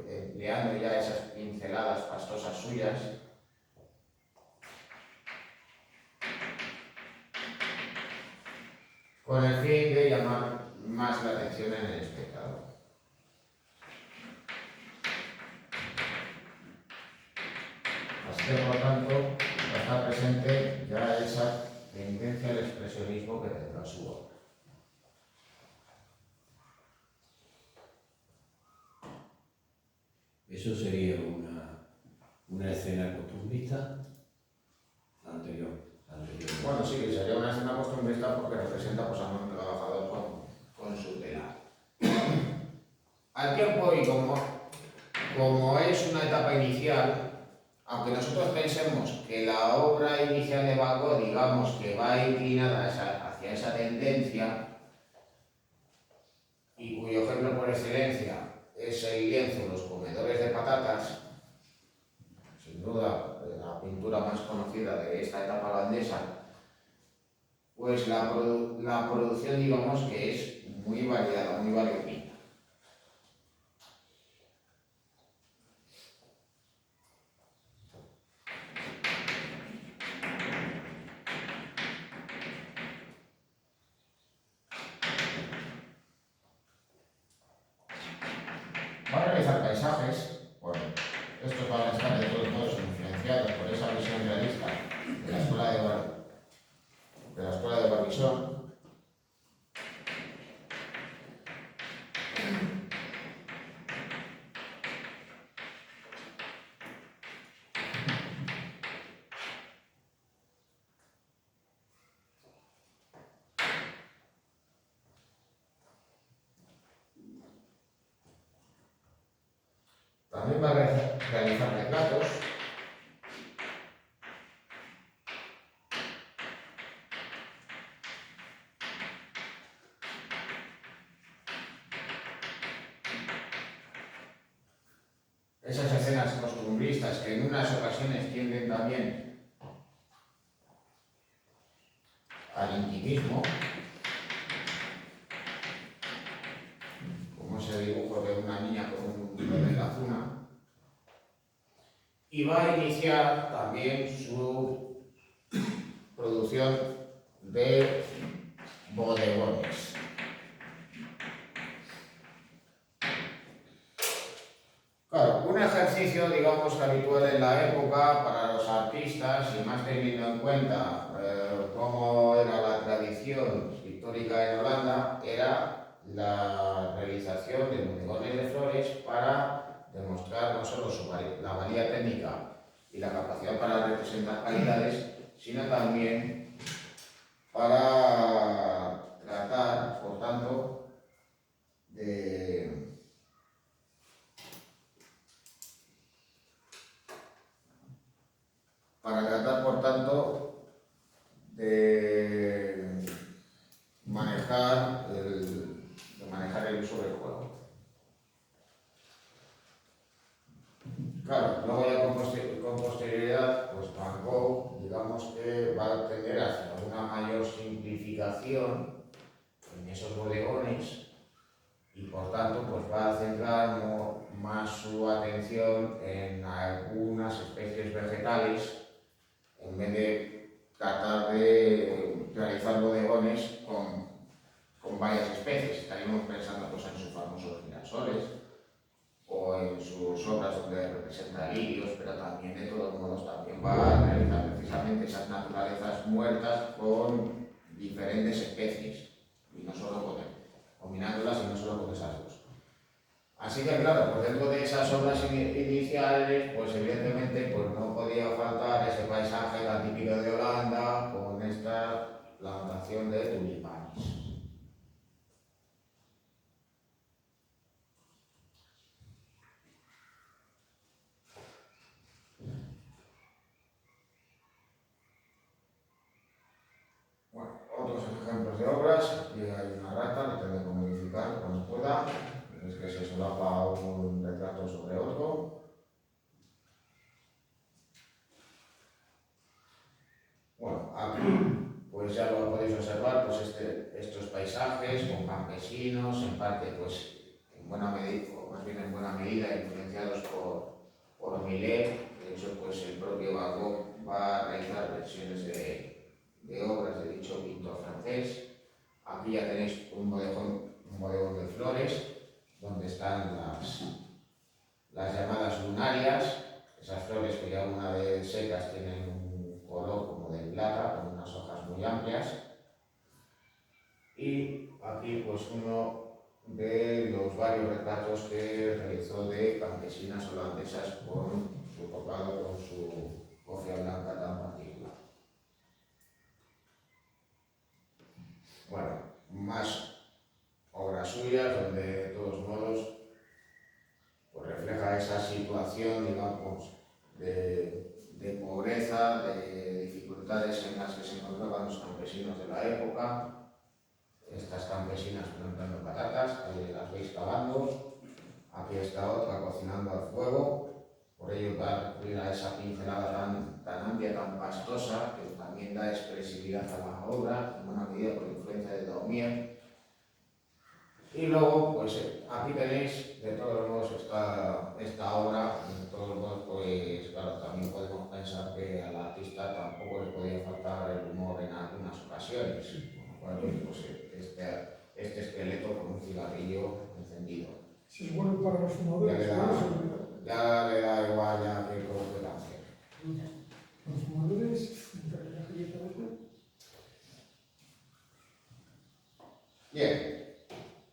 empleando ya esas pinceladas pastosas suyas, con el fin de llamar más la atención en el espectador. Así que, por tanto, está presente ya esa tendencia al expresionismo que tendrá su obra. Eso sería una escena costumbrista anterior. Bueno, sí, sería una escena costumbrista porque representa pues, a un trabajador con su tela. Al tiempo, y como es una etapa inicial, aunque nosotros pensemos que la obra inicial de Van Gogh, digamos, que va inclinada hacia esa tendencia, y cuyo ejemplo por excelencia es el lienzo Los comedores de patatas, sin duda la pintura más conocida de esta etapa holandesa, pues la producción, digamos, que es muy variada, muy variopinta. Va a realizar paisajes, bueno, estos van a estar de todos modos influenciados por esa visión realista de la escuela de Barbizon. También va a realizar retratos. Esas escenas costumbristas que en unas ocasiones tienden también al intimismo, como ese dibujo de una niña con un bebé en la cuna, y va a iniciar también su producción de bodegones. Claro, un ejercicio, digamos, habitual en la época para los artistas, y más teniendo en cuenta cómo era la tradición pictórica en Holanda, era la realización de bodegones de flores para demostrar no solo la valía técnica y la capacidad para representar calidades, sino también para tratar, por tanto, de manejar el uso del juego. Claro, luego ya con posterioridad, pues Van Gogh, digamos que va a tender hacia una mayor simplificación en esos bodegones y por tanto pues va a centrar más su atención en algunas especies vegetales en vez de tratar de realizar bodegones con varias especies. Estaríamos pensando pues, en sus famosos girasoles o en sus obras donde representa lirios, pero también de todos modos también va a realizar precisamente esas naturalezas muertas con diferentes especies, y no solo combinándolas y no solo con esas dos. Así que claro, pues dentro de esas obras iniciales, pues evidentemente pues no podía faltar ese paisaje tan típico de Holanda con esta plantación de tulipanes. Bueno, otros ejemplos de obras, aquí hay una rata, la tengo que modificar cuando pueda, es que se solapa un retrato sobre otro. Bueno, aquí pues ya lo podéis observar, pues estos paisajes con campesinos, en parte pues en buena medida, o más bien en buena medida influenciados por Millet. De hecho pues el propio Van Gogh va a realizar versiones de obras de dicho pintor francés. Aquí ya tenéis un bodegón de flores, donde están las llamadas lunarias, esas flores que ya una vez secas tienen un color como de plata, con unas hojas muy amplias. Y aquí pues uno de los varios retratos que realizó de campesinas holandesas con su tocado, con su cofia blanca tan particular. Bueno, más obras suyas donde de todos modos pues refleja esa situación, digamos, de pobreza, de dificultades en las que se encontraban los campesinos de la época. Estas campesinas plantando patatas, que las veis cavando. Aquí está otra cocinando al fuego. Por ello va a recurrir a esa pincelada tan amplia, tan pastosa, que también da expresividad a la obra, en buena medida por influencia de Daumier. Y luego, pues aquí tenéis, de todos modos, esta obra. De todos modos, pues claro, también podemos pensar que al artista tampoco le podía faltar el humor en algunas ocasiones. Con lo cual, pues este esqueleto con un cigarrillo encendido. Si es bueno para los fumadores, Ya le da igual ya que coloque canción. los fumadores, Bien,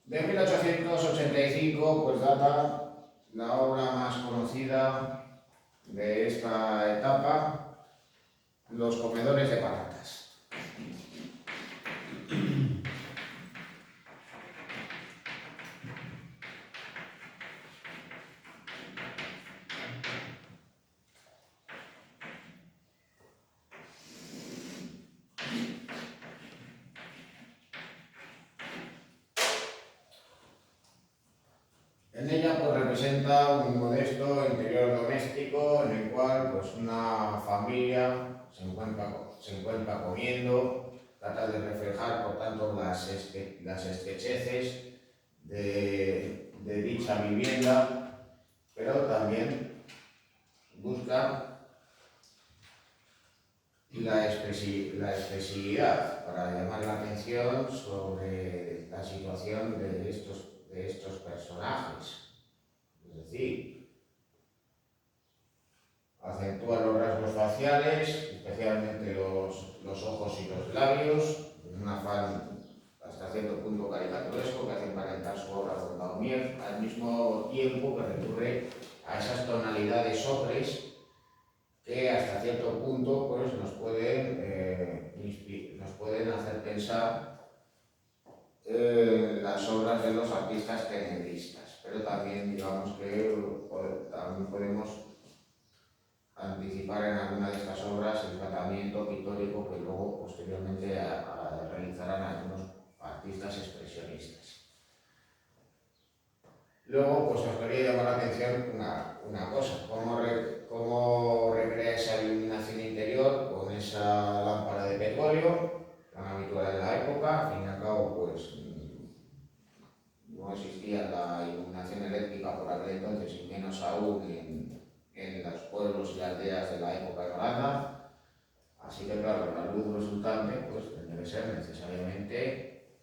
de 1885 pues data la obra más conocida de esta etapa, Los comedores de patatas. En ella pues representa un modesto interior doméstico en el cual pues una familia se encuentra comiendo, trata de reflejar por tanto las estrecheces de dicha vivienda, pero también busca la expresividad para llamar la atención sobre la situación de estos personajes. Es decir, acentúa los rasgos faciales, especialmente los ojos y los labios, en un afán hasta cierto punto caricaturesco que hace emparentar su obra con Daumier, al mismo tiempo que recurre a esas tonalidades ocres que hasta cierto punto pues, nos pueden hacer pensar las obras de los artistas tenebristas, pero también digamos que también podemos anticipar en alguna de estas obras el tratamiento pictórico que luego posteriormente realizarán algunos artistas expresionistas. Luego pues os quería llamar la atención una cosa, cómo recrea esa iluminación interior con esa lámpara de petróleo tan habitual en la época. Al fin y al cabo pues no existía la iluminación eléctrica por aquel entonces y menos aún en los pueblos y aldeas de la época de Holanda. Así que claro, la luz resultante pues debe ser necesariamente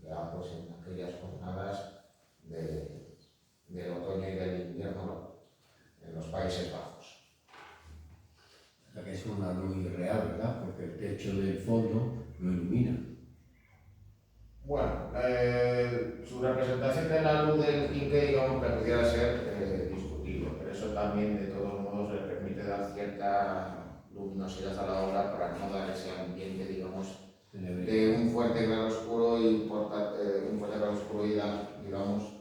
ya pues en aquellas jornadas del otoño y Países Bajos. O sea que es una luz irreal, ¿verdad? Porque el techo del fondo lo ilumina. Bueno, su representación de la luz del quinqué, digamos que pudiera ser discutible, pero eso también de todos modos le permite dar cierta luminosidad a la obra para no dar ese ambiente, digamos, de un fuerte claro oscuro y dar, digamos,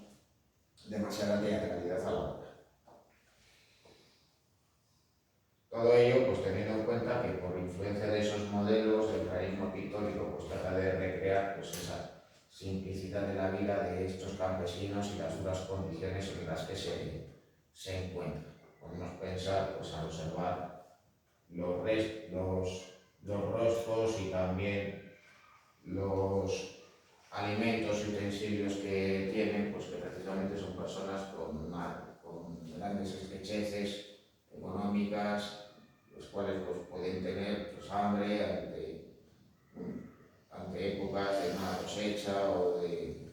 demasiada teatralidad a la obra. Todo ello, pues teniendo en cuenta que por influencia de esos modelos, el realismo pictórico pues trata de recrear pues esa simplicidad de la vida de estos campesinos y las duras condiciones en las que se encuentran. Podemos pensar, pues al observar los rostros y también los alimentos y utensilios que tienen, pues que precisamente son personas con grandes estrecheces económicas, los cuales pues, pueden tener pues, hambre ante épocas de mala cosecha o de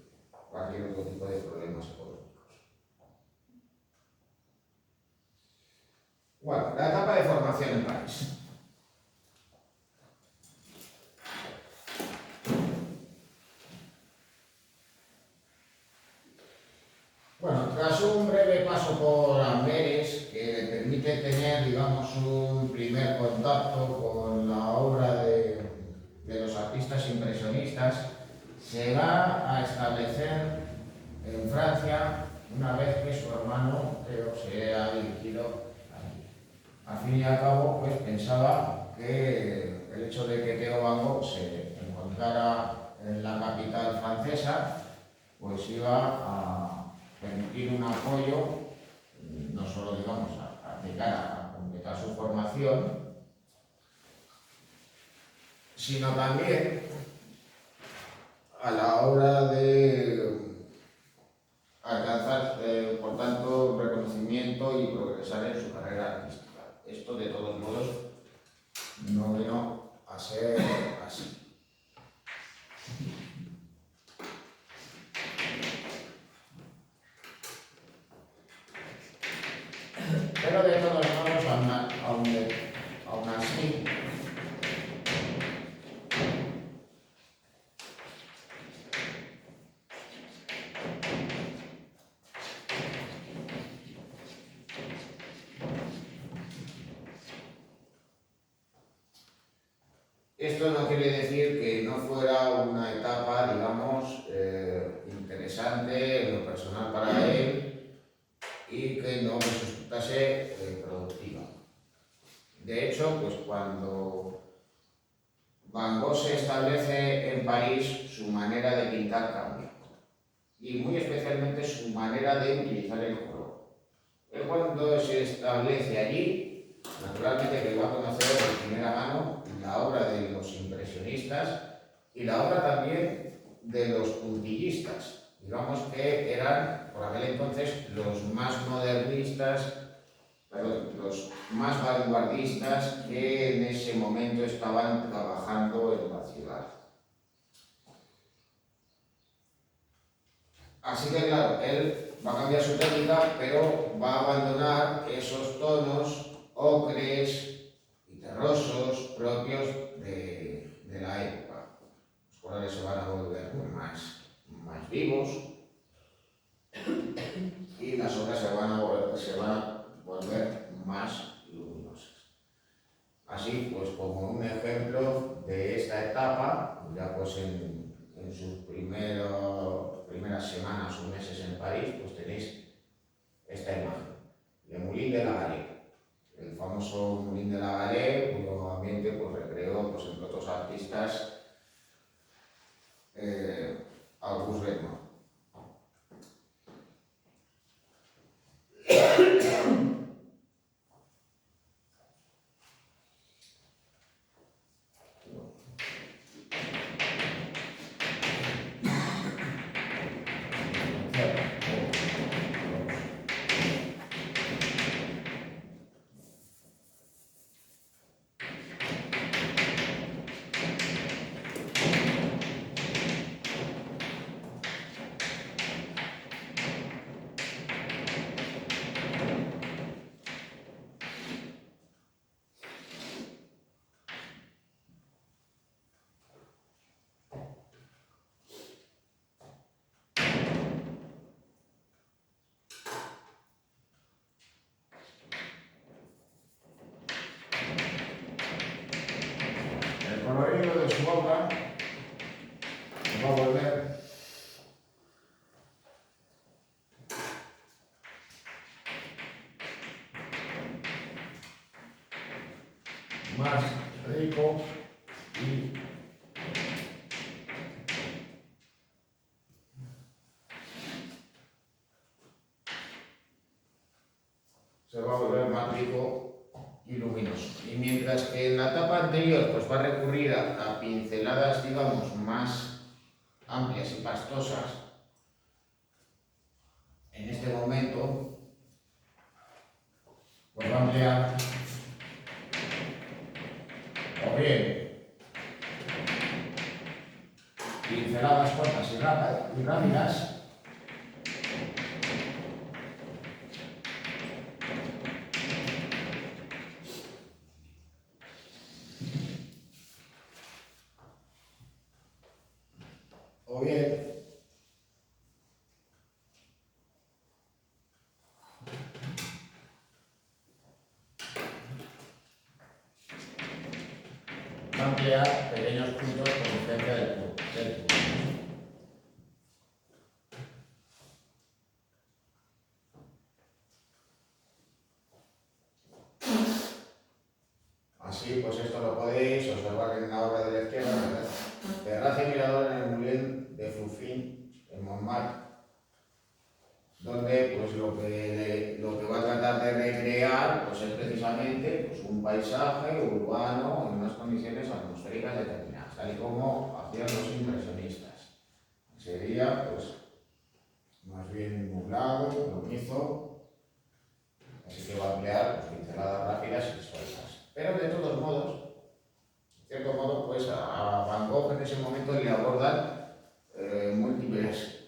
cualquier otro tipo de problemas económicos. Bueno, la etapa de formación en París. Bueno, tras un breve paso por Amberes, que le permite tener, digamos, un primer contacto con la obra de los artistas impresionistas, se va a establecer en Francia una vez que su hermano Theo se ha dirigido allí. Al fin y al cabo, pues pensaba que el hecho de que Theo Van Gogh se encontrara en la capital francesa, pues iba a permitir un apoyo, no solo digamos de cara a completar su formación, sino también a la hora de alcanzar, por tanto, reconocimiento y progresar en su carrera artística. Esto, de todos modos, no vino a ser así. Pero de todos modos, aún así, esto no quiere decir que no fuera una etapa, digamos, interesante en lo personal para él y que no resultase productiva. De hecho, pues cuando Van Gogh se establece en París, su manera de pintar cambia. Y muy especialmente su manera de utilizar el color. Él cuando se establece allí, naturalmente que va a conocer de primera mano la obra de los impresionistas y la obra también de los puntillistas. Digamos que eran, por aquel entonces, los más modernistas, los más vanguardistas que en ese momento estaban trabajando en la ciudad. Así que claro, él va a cambiar su técnica, pero va a abandonar esos tonos ocres y terrosos propios de la época. Los colores se van a volver más vivos y las obras se van a volver más luminosas. Así pues, como un ejemplo de esta etapa, ya pues en sus primeras semanas o meses en París, pues tenéis esta imagen, de Moulin de la Galette, el famoso Moulin de la Galette, cuyo ambiente pues recreó, pues entre otros artistas, Auguste Renoir. recorrido de su obra nos va a volver más rico y se va a volver más rico y luminoso. Y mientras que en la etapa anterior pues va a recurrir a pinceladas, digamos, más amplias y pastosas, en este momento pues va a emplear o bien pinceladas cortas y rápidas, o bien va a emplear pequeños puntos por influencia del punto. Así, pues esto lo podéis observar en la obra de la izquierda, Terraza y Mirador en el Moulin de Fluffin, en Montmartre, donde pues lo que va a tratar de recrear pues, es precisamente pues, un paisaje urbano en unas condiciones atmosféricas determinadas, tal y como hacían los impresionistas. Sería pues más bien nublado, plomizo, así que va a emplear pues, pinceladas rápidas y sueltas. Pero de todos modos, de cierto modo, pues a Van Gogh en ese momento le abordan múltiples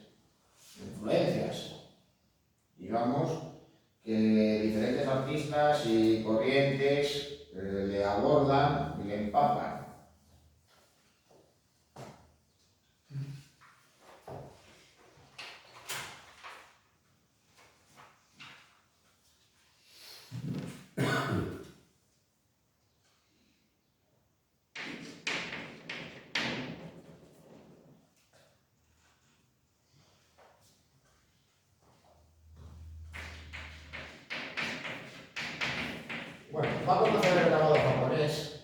influencias. Digamos que diferentes artistas y corrientes le abordan y le empapan. Bueno, va a conocer el grabado japonés.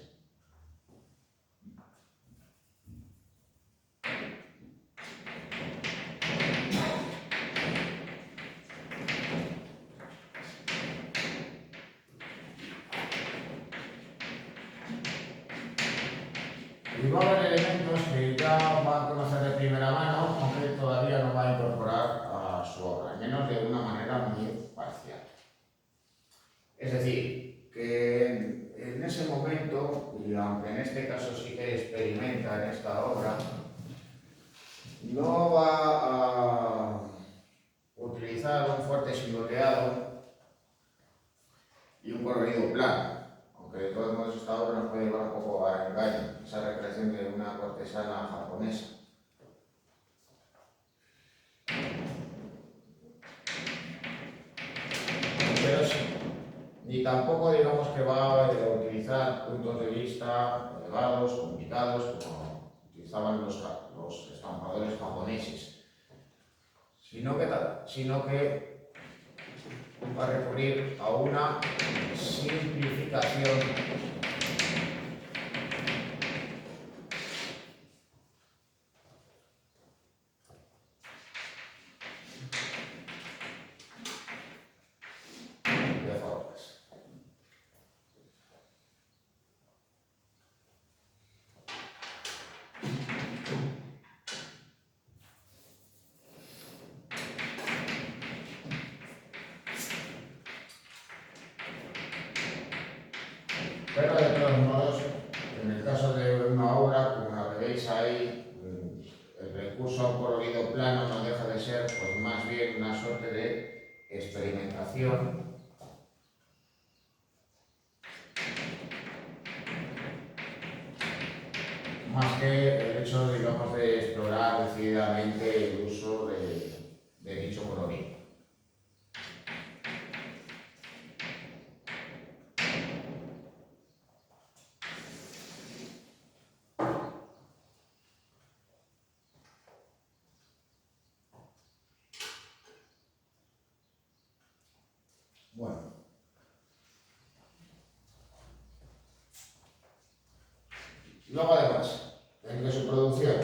Y va a haber elementos que ya va a conocer de primera mano, aunque todavía no va a incorporar a su obra, al menos de una manera muy parcial. Es decir, que en ese momento, y aunque en este caso sí que experimenta en esta obra, no va a utilizar un fuerte silueteado y un colorido plano, aunque de todos modos esta obra nos puede llevar un poco a engaño, esa recreación de una cortesana japonesa. Pero sí, ni tampoco digamos que va a utilizar puntos de vista elevados, complicados, como utilizaban los estampadores japoneses, sino que va a recurrir a una simplificación de formas. Pero de todos modos, en el caso de una obra, como la que veis ahí, el recurso a un colorido plano no deja de ser pues, más bien una suerte de experimentación más que el hecho, digamos, de explorar decididamente el uso de dicho colorido. Luego además, entre su producción,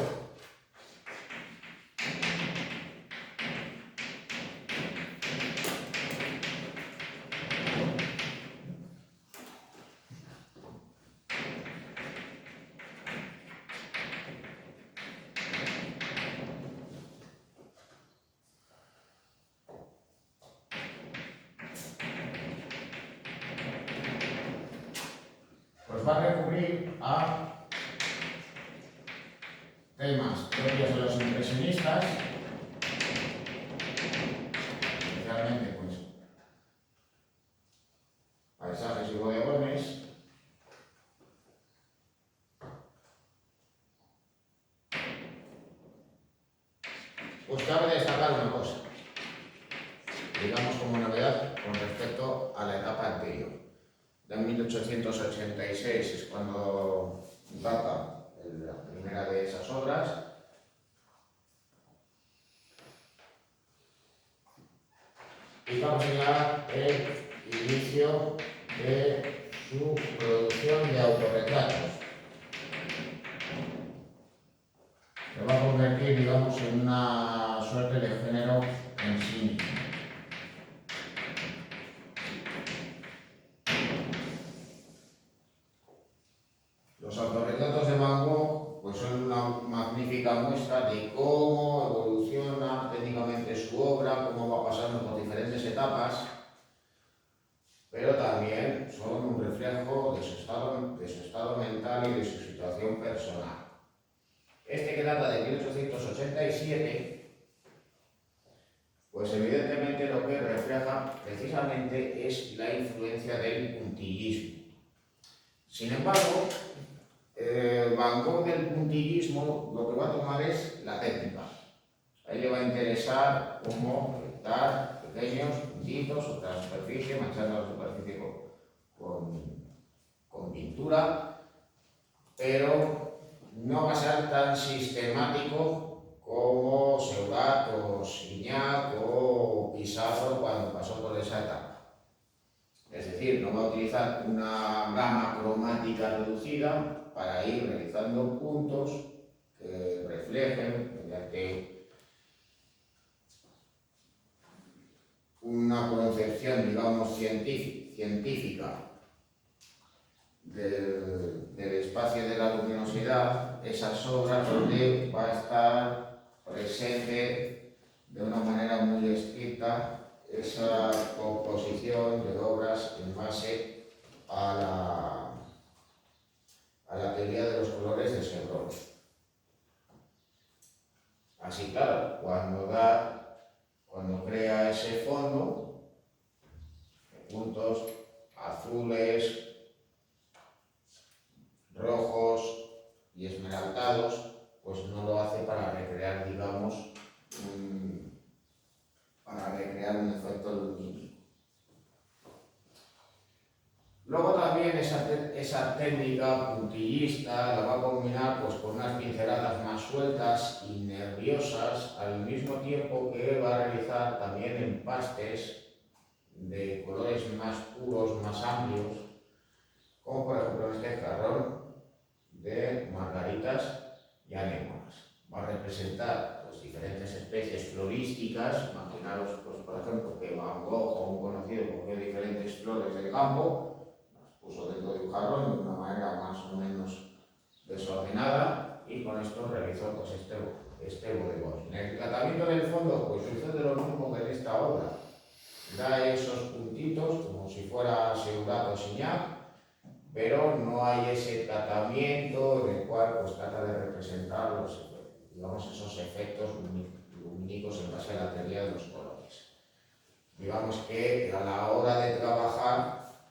pues va a recurrir a temas propios de los impresionistas, especialmente pues paisajes y bodegones, pues cabe destacar una cosa, digamos como novedad con respecto a la etapa anterior. De 1886 es cuando data la primera de esas obras. Y vamos a señalar el inicio de su producción de autorretratos. Se va a convertir, digamos, en una suerte de género en sí mismo. Los autorretratos de Van Gogh pues son una magnífica muestra de cómo evoluciona técnicamente su obra, cómo va pasando por diferentes etapas, pero también son un reflejo de su estado mental y de su situación personal. Este que data de 1887, pues evidentemente lo que refleja precisamente es la influencia del puntillismo. Sin embargo, Van Gogh del puntillismo lo que va a tomar es la técnica. A él le va a interesar cómo pintar pequeños puntitos o la superficie, manchando la superficie con pintura, pero no va a ser tan sistemático como Seurat o Signac o Pissarro cuando pasó por esa etapa. Es decir, no va a utilizar una gama cromática reducida para ir realizando puntos que reflejen mediante una concepción, digamos, científica del espacio de la luminosidad, esas obras donde va a estar presente de una manera muy estricta esa composición de obras en base a la teoría de los colores de Chevron. Así, claro, cuando crea ese fondo, puntos azules, rojos y esmeraldados, pues no lo hace para recrear, digamos, un efecto lumínico. Luego también esa técnica puntillista la va a combinar pues, con unas pinceladas más sueltas y nerviosas, al mismo tiempo que va a realizar también empastes de colores más puros, más amplios, como por ejemplo en este jarrón de margaritas y anémonas. Va a representar pues, diferentes especies florísticas. Imaginaros, pues, por ejemplo, que Van Gogh o un conocido cogió diferentes flores del campo, las puso dentro de un jarrón de una manera más o menos desordenada y con esto realizó pues, este bodegón. En el tratamiento del fondo pues sucede lo mismo que en esta obra. Da esos puntitos como si fuera Seurat o Signac, pero no hay ese tratamiento en el cual pues, trata de representar digamos, esos efectos lumínicos en base a la teoría de los colores. Digamos que a la hora de trabajar,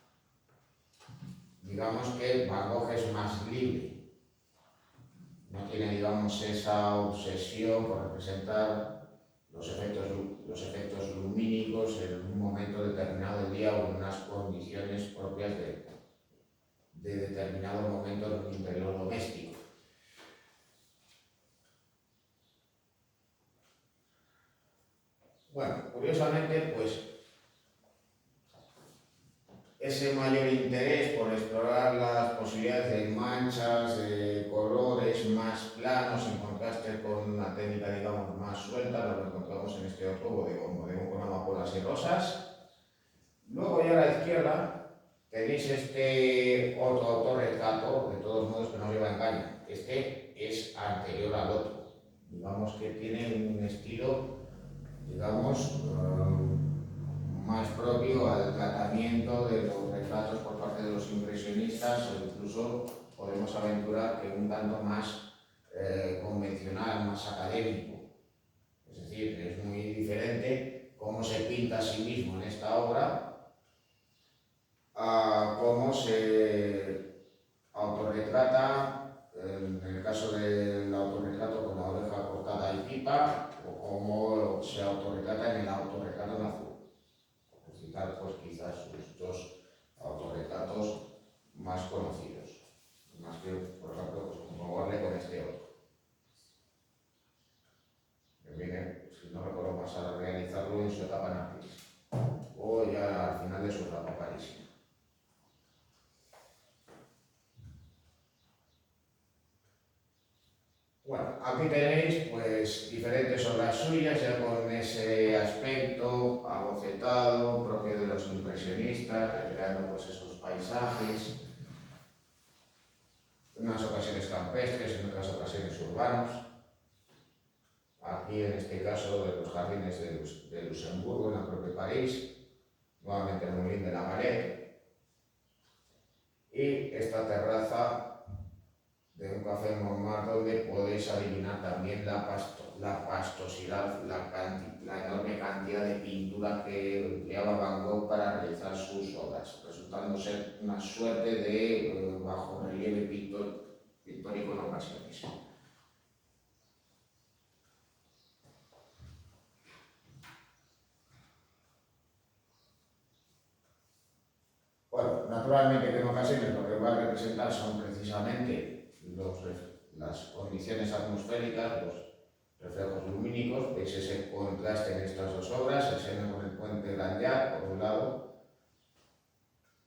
digamos que Van Gogh es más libre. No tiene, digamos, esa obsesión por representar los efectos lumínicos en un momento determinado del día o en unas condiciones propias de determinado momento en un interior doméstico. Bueno, curiosamente, pues ese mayor interés por explorar las posibilidades de manchas, de colores más planos, en contraste con una técnica, digamos, más suelta, lo que encontramos en este otro bodegón con amapolas y rosas. Luego ya a la izquierda tenéis este otro autorretrato, de todos modos que no lleva engaño. Este es anterior al otro, digamos que tiene un estilo, digamos, más propio al tratamiento de los retratos por parte de los impresionistas, o incluso podemos aventurar que un tanto más convencional, más académico. Es decir, es muy diferente cómo se pinta a sí mismo en esta obra a cómo se autorretrata, en el caso del autorretrato con la oreja cortada y pipa, o cómo se autorretrata en el autorretrato en azul. Por citar, pues quizás sus dos autorretratos más conocidos, más que, por ejemplo, pues, comprobarle con este otro. Que viene, si no recuerdo más, a realizarlo en su etapa nazi, o ya al final de su etapa parisina. Bueno, aquí tenéis pues diferentes obras suyas, ya con ese aspecto abocetado, propio de los impresionistas, recreando pues esos paisajes, en unas ocasiones campestres, en otras ocasiones urbanos. Aquí en este caso de los jardines de Luxemburgo, en la propia París, nuevamente el Moulin de la Mallet, y esta terraza de un café en Montmartre, donde podéis adivinar también la pastosidad, la enorme cantidad de pintura que empleaba Van Gogh para realizar sus obras, resultando ser una suerte de bajo relieve pictórico en ocasiones. Bueno, naturalmente que en ocasiones lo que va a representar son precisamente las condiciones atmosféricas, los reflejos lumínicos. Veis ese contraste en estas dos obras, el Sena con el puente Grandillard por un lado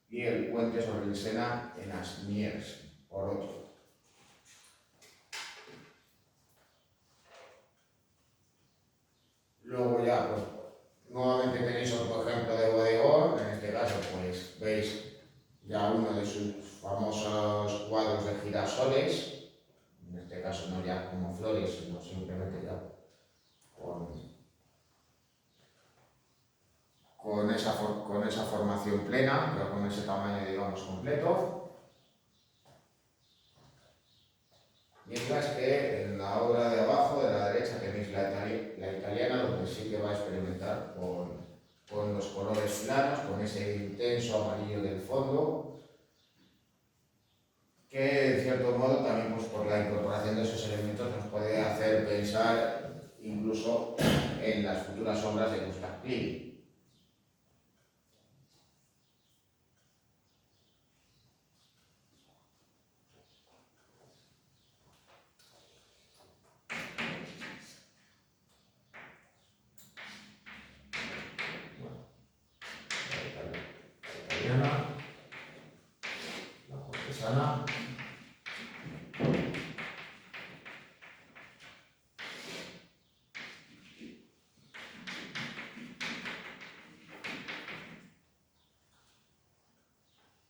y el puente sobre el Sena en Asnières por otro. Luego ya pues nuevamente tenéis otro ejemplo de bodegón, en este caso pues veis ya uno de sus famosos cuadros de girasoles, en este caso no ya como flores, sino simplemente ya con esa formación plena, pero con ese tamaño, digamos, completo. Mientras que en la obra de abajo, de la derecha, tenéis la italiana, donde sí que va a experimentar con los colores planos, con ese intenso amarillo del fondo, que en cierto modo también pues, por la incorporación de esos elementos nos puede hacer pensar incluso en las futuras obras de Gustav Klimt. La cortesana.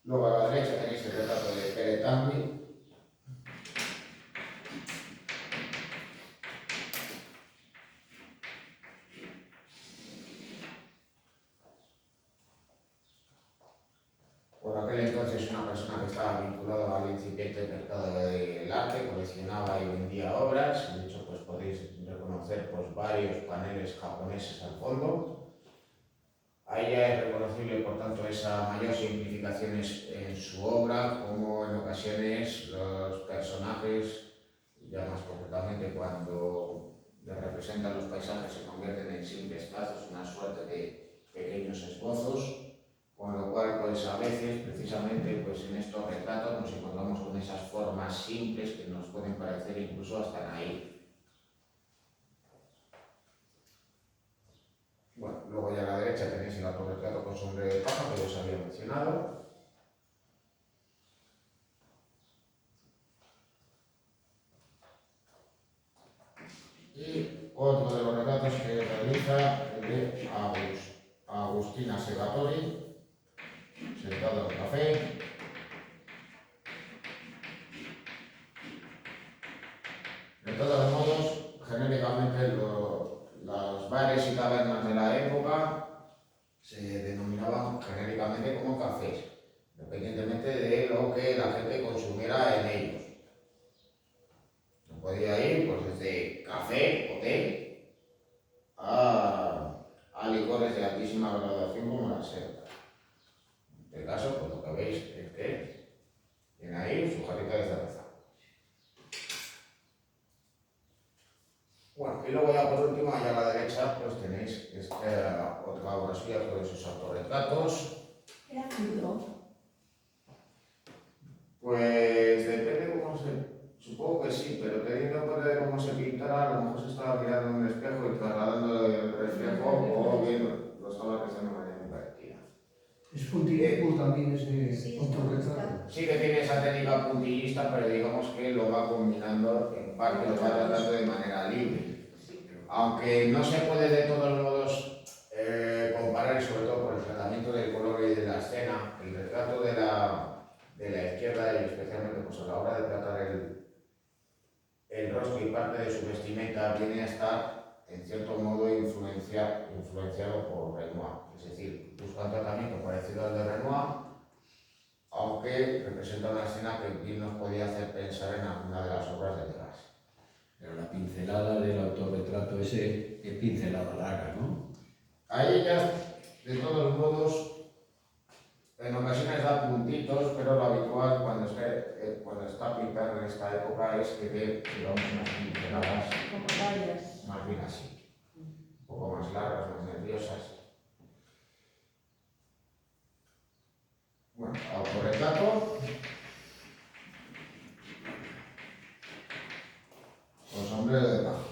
Luego a la derecha tenéis el retrato de Pere Tammy. Por aquel entonces una persona que estaba vinculada al incipiente mercado del arte, coleccionaba y vendía obras. De hecho, pues podéis reconocer pues, varios paneles japoneses al fondo. Ahí ya es reconocible, por tanto, esa mayor simplificación en su obra, como en ocasiones los personajes, ya más concretamente cuando le representan los paisajes, se convierten en simples trazos, una suerte de pequeños esbozos, con lo cual, pues a veces, precisamente, pues en estos retratos nos encontramos con esas formas simples que nos pueden parecer incluso hasta naif. Bueno. luego ya a la derecha tenéis el autorretrato con sombrero de paja que os había mencionado. Y otro de los retratos que realiza el de Agustina Segatori, sentado en el café. De todos modos, genéricamente los bares y tabernas de la época se denominaban genéricamente como cafés, independientemente de lo que la gente consumiera en ellos. No podía ir pues, desde café, hotel, a licores de altísima graduación como la cerveza. En este caso, pues lo que veis es que tiene ahí su jarrita de cerveza. Bueno, y luego ya por último, allá a la derecha, pues tenéis otra obra suya sobre sus autorretratos. ¿Era crudo? Pues depende cómo se... Supongo que sí, pero teniendo en cuenta de cómo se pintara, a lo mejor se estaba mirando en un espejo y trasladando el reflejo, o bien lo estaba realizando de manera invertida. Es puntillismo también ese Sí, autorretrato. Sí que tiene esa técnica puntillista, pero digamos que lo va combinando, en parte lo va tratando de manera libre. Aunque no se puede de todos modos comparar, y sobre todo por el tratamiento del color y de la escena, el retrato de la izquierda y especialmente pues, a la hora de tratar el rostro y parte de su vestimenta viene a estar en cierto modo influenciado por Renoir, es decir, busca un tratamiento parecido al de Renoir, aunque representa una escena que bien nos podía hacer pensar en alguna de las obras de Degas. Pero la pincelada del autorretrato ese es pincelada larga, ¿no? Ahí ya, de todos modos, en ocasiones da puntitos, pero lo habitual cuando está pintando en esta época es que dé, digamos, unas pinceladas Como varias. más bien así, un poco más largas, más nerviosas. Bueno, autorretrato con sombrero de paja.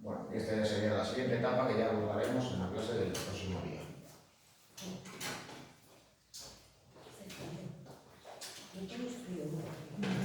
Bueno, esta ya sería la siguiente etapa que ya abordaremos en la clase del próximo día. No tenemos frío, ¿no?